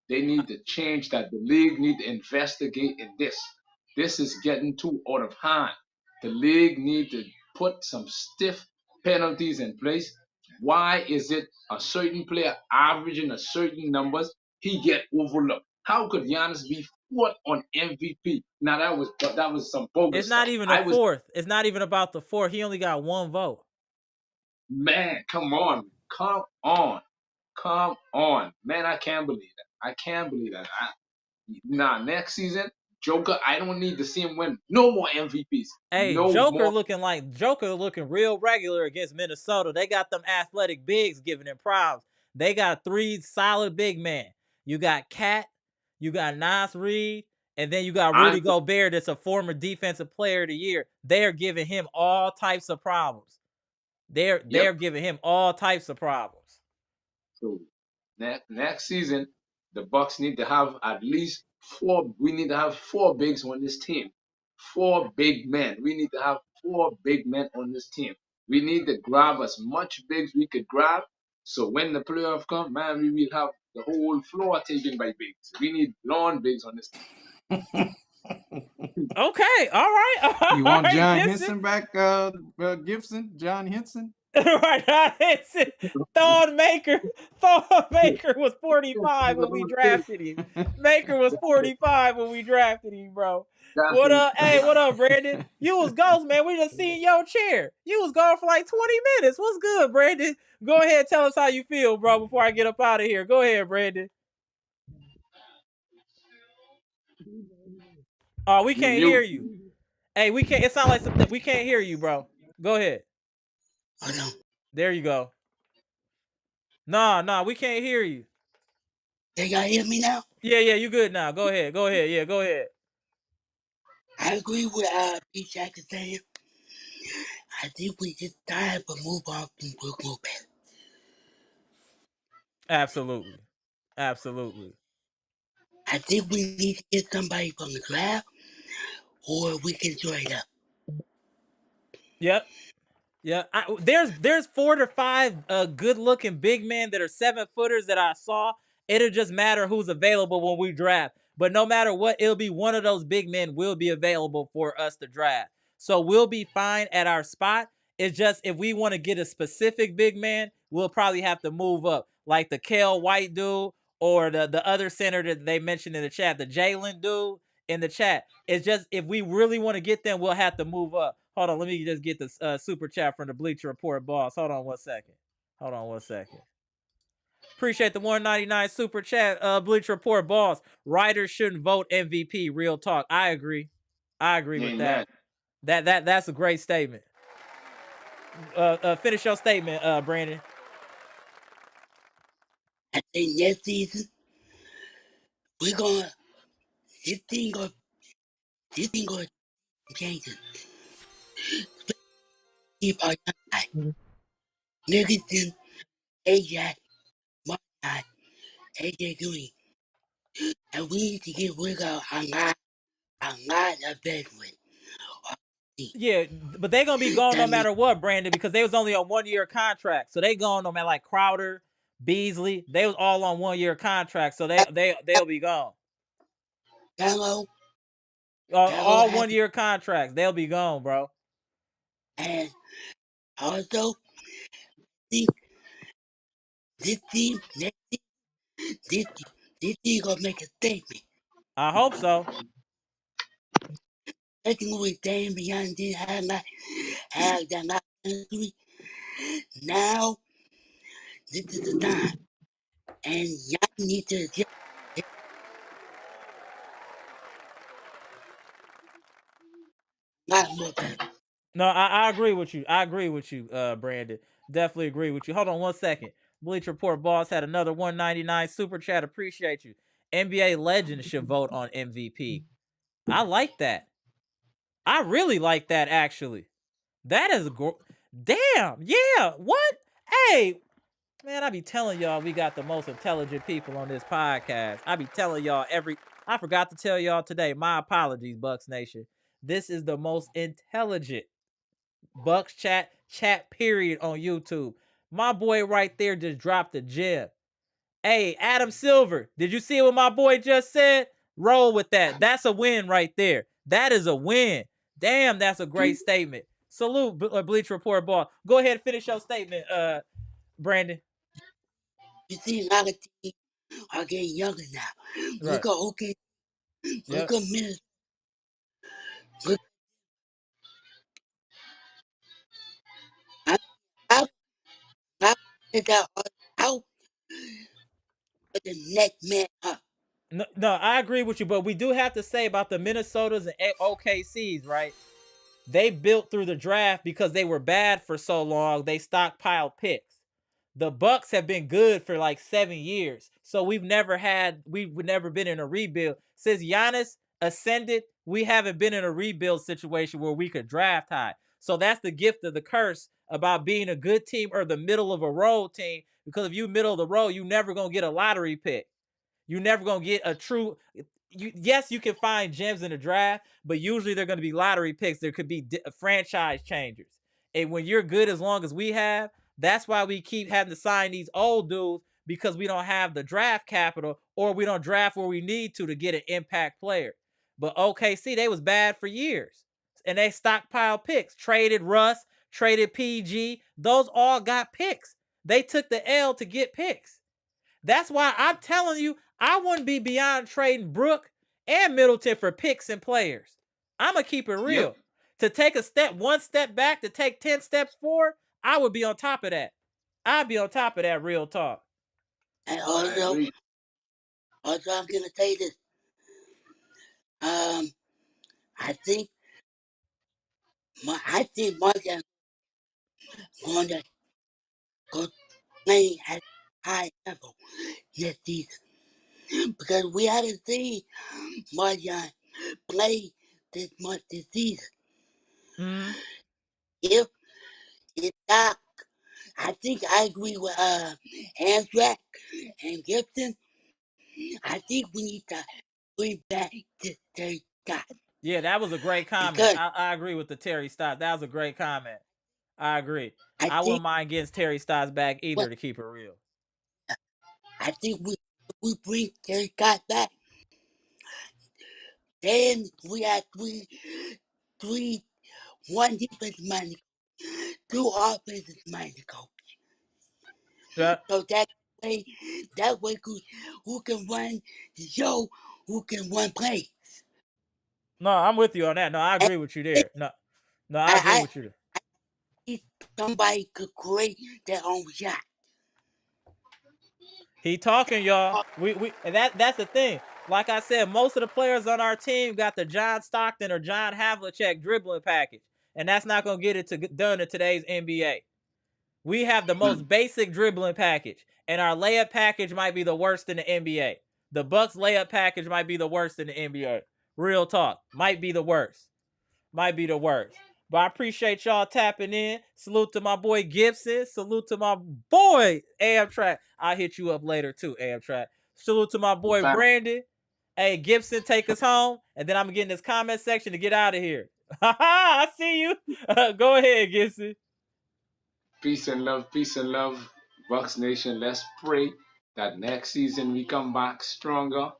They need to change that. The league need to investigate in this. This is getting too out of hand. The league need to put some stiff penalties in place. Why is it a certain player averaging a certain numbers, he get overlooked? How could Giannis be fourth on MVP? Now that was some bogus. It's not even a fourth. It's not even about the fourth. He only got one vote. Man, come on, man! I can't believe that. Next season, Joker, I don't need to see him win no more MVPs. Hey, No Joker more. looking real regular against Minnesota. They got them athletic bigs giving him problems. They got 3 solid big men. You got Cat, you got Nas Reed, and then you got Rudy Gobert, that's a former defensive player of the year. They're giving him all types of problems. They're giving him all types of problems. So next season, the Bucks need to have at least 4. We need to have 4 bigs on this team. 4 big men. We need to have 4 big men on this team. We need to grab as much bigs we could grab. So when the playoff come, man, we will have the whole floor taken by bigs. We need long bigs on this team. Okay, all right. You want John Henson back, Gibson? John Henson? Right, John Henson. Thon Maker was 45 when we drafted him. Maker was 45 when we drafted him, bro. What up? Hey, what up, Brandon? You was ghost, man. We just seen your chair. You was gone for like 20 minutes. What's good, Brandon? Go ahead, tell us how you feel, bro, before I get up out of here. Go ahead, Brandon. Oh, we can't hear you. Hey, we can't. It sounds like something. We can't hear you, bro. Go ahead. There you go. Nah, we can't hear you. Can y'all hear me now? Yeah, you good now. Go ahead. Yeah, go ahead. I agree with P. Jack is saying. I think we just time to move on from Brook Lopez. Absolutely. I think we need to get somebody from the draft, or we can trade up. Yep. Yeah, there's 4 to 5 good looking big men that are 7-footers that I saw. It'll just matter who's available when we draft. But no matter what, it'll be one of those big men will be available for us to draft. So we'll be fine at our spot. It's just if we want to get a specific big man, we'll probably have to move up, like the Kel White dude or the other center that they mentioned in the chat, the Jalen dude in the chat. It's just if we really want to get them, we'll have to move up. Hold on, let me just get the super chat from the Bleacher Report boss. Hold on one second. Appreciate the 199 super chat, Bleacher Report boss. Writers shouldn't vote MVP. Real talk. I agree with that. That's a great statement. Finish your statement, Brandon. I think next season we're gonna this thing gonna change it. Keep our young guy. Nicholson, AJ, Martin, AJ Green. And we need to get rid of a lot of veterans. Yeah, but they're gonna be gone no matter what, Brandon, because they was only on 1-year contract. So they gone no matter, like Crowder, Beasley, they was all on 1-year contract. So they'll be gone. Hello. All 1-year contracts. They'll be gone, bro. And also, think this team gonna make a statement. I hope so. Taking away Dame Beyond did have that not history. Now this is the time. And y'all need to just not more better. No, I agree with you. Brandon. Definitely agree with you. Hold on one second. Bleacher Report boss had another 199 super chat. Appreciate you. NBA legends should vote on MVP. I like that. I really like that, actually. That is damn. Yeah. What? Hey, man, I be telling y'all we got the most intelligent people on this podcast. I be telling y'all I forgot to tell y'all today. My apologies, Bucks Nation. This is the most intelligent Bucks chat period on YouTube. My boy right there just dropped a gem. Hey, Adam Silver, did you see what my boy just said? Roll with that. That's a win right there. That is a win. Damn, that's a great statement. Salute, Bleacher Report ball. Go ahead and finish your statement, Brandon. You see, a lot of teams are getting younger now. Look at OK. Look at Minnesota. Look. I out the next man up. No, I agree with you, but we do have to say about the Minnesotas and OKCs, right? They built through the draft because they were bad for so long. They stockpiled picks. The Bucks have been good for like 7 years, so we've never been in a rebuild since Giannis ascended. We haven't been in a rebuild situation where we could draft high. So that's the gift of the curse about being a good team or the middle of a road team. Because if you middle of the road, you never gonna get a lottery pick. You're never gonna get a true. Yes, you can find gems in the draft, but usually they're gonna be lottery picks. There could be franchise changers, and when you're good as long as we have, that's why we keep having to sign these old dudes because we don't have the draft capital or we don't draft where we need to get an impact player. But OKC, they was bad for years, and they stockpiled picks, traded Russ, traded PG. Those all got picks. They took the L to get picks. That's why I'm telling you, I wouldn't be beyond trading Brook and Middleton for picks and players. I'm going to keep it real. Yep. To take one step back, to take 10 steps forward, I would be on top of that. I'd be on top of that, real talk. And I also, agree. I'm gonna say this. I think Martin going to go playing at high level this season because we haven't seen Martin play this much this season. Mm-hmm. If it's not, I think I agree with Amtrak and Gibson. I think we need to bring back this Terry Scott. Yeah, that was a great comment. Because I agree with the Terry Stotts. That was a great comment. I agree. I I think wouldn't mind getting Terry Stotts back either, what to keep it real. I think we bring Terry Scott back, then we have three one defensive minded, two offensive minded coach. Yeah. So that way who can run the show, who can run play. No, I'm with you on that. No, I And agree with you there. No, I agree I with you there. think somebody could create their own shot. He talking, y'all. And that's the thing. Like I said, most of the players on our team got the John Stockton or John Havlicek dribbling package, and that's not gonna get it done in today's NBA. We have the most basic dribbling package, and our layup package might be the worst in the NBA. The Bucks layup package might be the worst in the NBA. Real talk, might be the worst. Might be the worst. But I appreciate y'all tapping in. Salute to my boy Gibson. Salute to my boy Amtrak. I'll hit you up later too, Amtrak. Salute to my boy Brandon. Hey, Gibson, take us home. And then I'm going to get in this comment section to get out of here. I see you. Go ahead, Gibson. Peace and love, Bucks Nation. Let's pray that next season we come back stronger,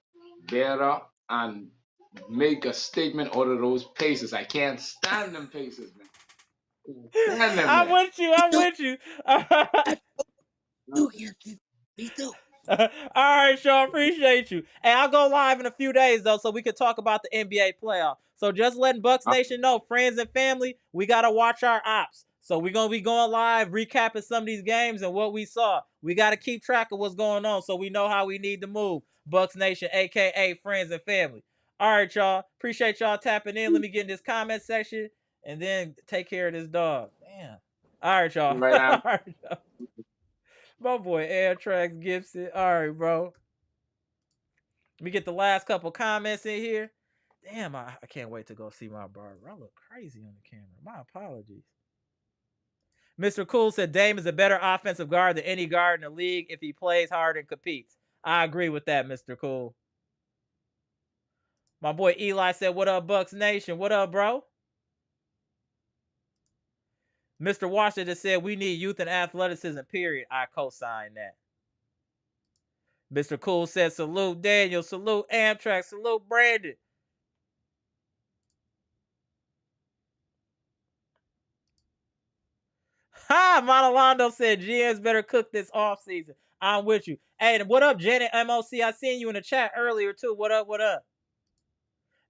better, and make a statement out of those Pacers. I can't stand them Pacers, man. Stand them, I'm man. with you. I'm with you. Me too. All right, Sean, appreciate you. Hey, I'll go live in a few days though, so we can talk about the NBA playoff. So just letting Bucks Nation know, friends and family, we gotta watch our ops. So we're gonna be going live, recapping some of these games and what we saw. We gotta keep track of what's going on, so we know how we need to move. Bucks Nation, aka friends and family. All right, y'all. Appreciate y'all tapping in. Let me get in this comment section and then take care of this dog. Damn. All right, y'all. Right on. All right, y'all. My boy Airtrax Gibson. All right, bro. Let me get the last couple comments in here. Damn, I can't wait to go see my barber. I look crazy on the camera. My apologies. Mr. Cool said Dame is a better offensive guard than any guard in the league if he plays hard and competes. I agree with that, Mr. Cool. My boy Eli said, what up, Bucks Nation? What up, bro? Mr. Washington said, we need youth and athleticism, period. I co-sign that. Mr. Cool said, salute Daniel, salute Amtrak, salute Brandon. Ha! Monalando said GMs better cook this offseason. I'm with you. Hey, what up, Janet MOC? I seen you in the chat earlier, too. What up, what up?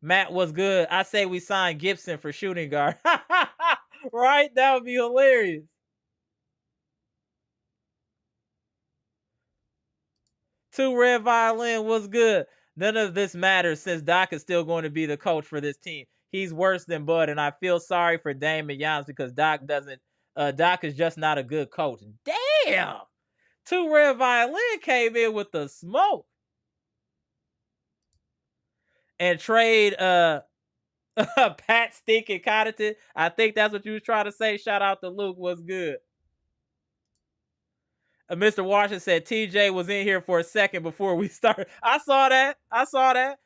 Matt, what's good? I say we sign Gibson for shooting guard. Right? That would be hilarious. Two Red Violin, what's good? None of this matters since Doc is still going to be the coach for this team. He's worse than Bud, and I feel sorry for Dame and Giannis because Doc is just not a good coach. Damn! 2 Red Violin came in with the smoke. And trade Pat Stinking Connaughton. I think that's what you was trying to say. Shout out to Luke. What's good? Mr. Washington said TJ was in here for a second before we started. I saw that.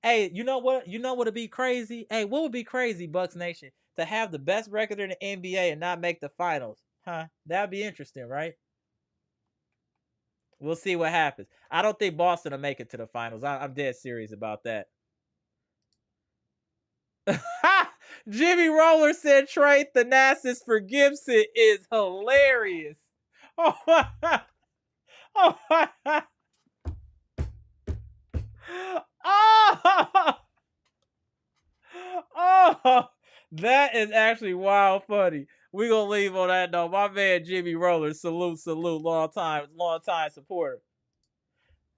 Hey, you know what? You know what would be crazy? Hey, what would be crazy, Bucks Nation? To have the best record in the NBA and not make the finals. Huh? That'd be interesting, right? We'll see what happens. I don't think Boston will make it to the finals. I'm dead serious about that. Jimmy Roller said trade Thanasis for Gibson is hilarious. Oh my God. Oh my God. Oh, that is actually wild funny. We gonna leave on that note. My man Jimmy Roller, salute, long time supporter.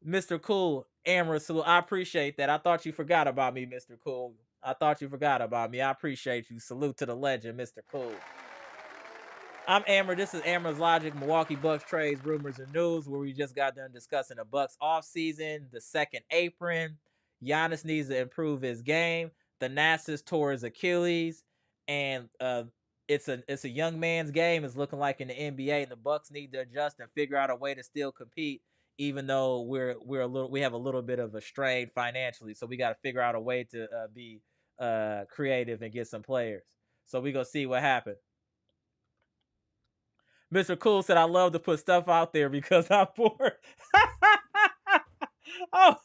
Mr. Cool, Amara, salute. I appreciate that. I thought you forgot about me, Mr. Cool. I thought you forgot about me. I appreciate you. Salute to the legend, Mr. Cool. I'm Amber. This is Amara's Logic, Milwaukee Bucks trades, rumors, and news, where we just got done discussing the Bucks offseason, the second apron. Giannis needs to improve his game. Thanasis tore his Achilles, and it's a young man's game. It's looking like in the NBA, and the Bucks need to adjust and figure out a way to still compete, even though we have a little bit of a strain financially. So we got to figure out a way to be creative and get some players. So we gonna see what happens. Mr. Cool said, I love to put stuff out there because I'm bored. Oh,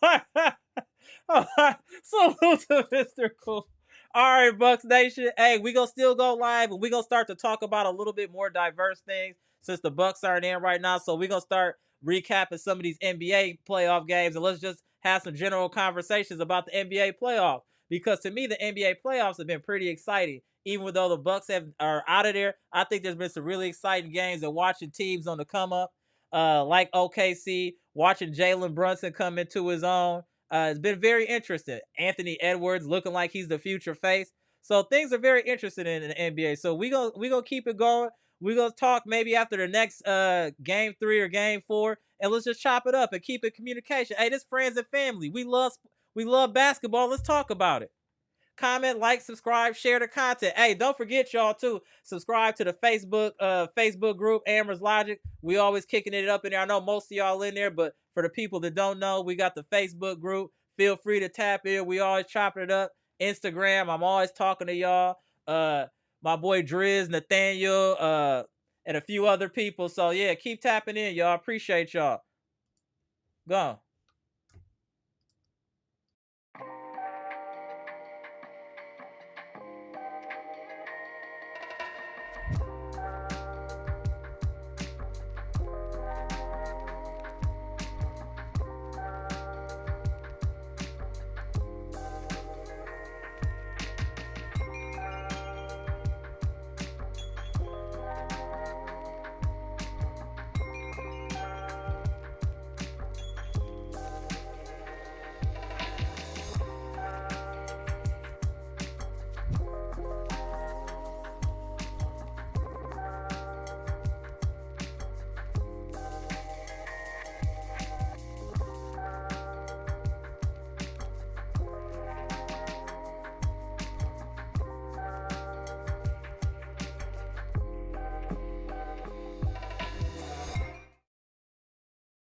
salute to Mr. Cool. All right, Bucks Nation. Hey, we gonna still go live, and we gonna start to talk about a little bit more diverse things since the Bucks aren't in right now. So we gonna start recapping some of these NBA playoff games, and let's just have some general conversations about the NBA playoffs. Because to me, the NBA playoffs have been pretty exciting. Even though the Bucks are out of there, I think there's been some really exciting games and watching teams on the come up, like OKC, watching Jalen Brunson come into his own. It's been very interesting. Anthony Edwards looking like he's the future face. So things are very interesting in the NBA. So we gonna keep it going. We're gonna talk maybe after the next game 3 or game 4, and let's just chop it up and keep it communication. Hey, this friends and family. We love basketball. Let's talk about it. Comment, like, subscribe, share the content. Hey, don't forget, y'all, too, subscribe to the Facebook group, Amara's Logic. We always kicking it up in there. I know most of y'all in there, but for the people that don't know, we got the Facebook group. Feel free to tap in. We always chopping it up. Instagram, I'm always talking to y'all. My boy Driz, Nathaniel, and a few other people. So, yeah, keep tapping in, y'all. Appreciate y'all. Go on.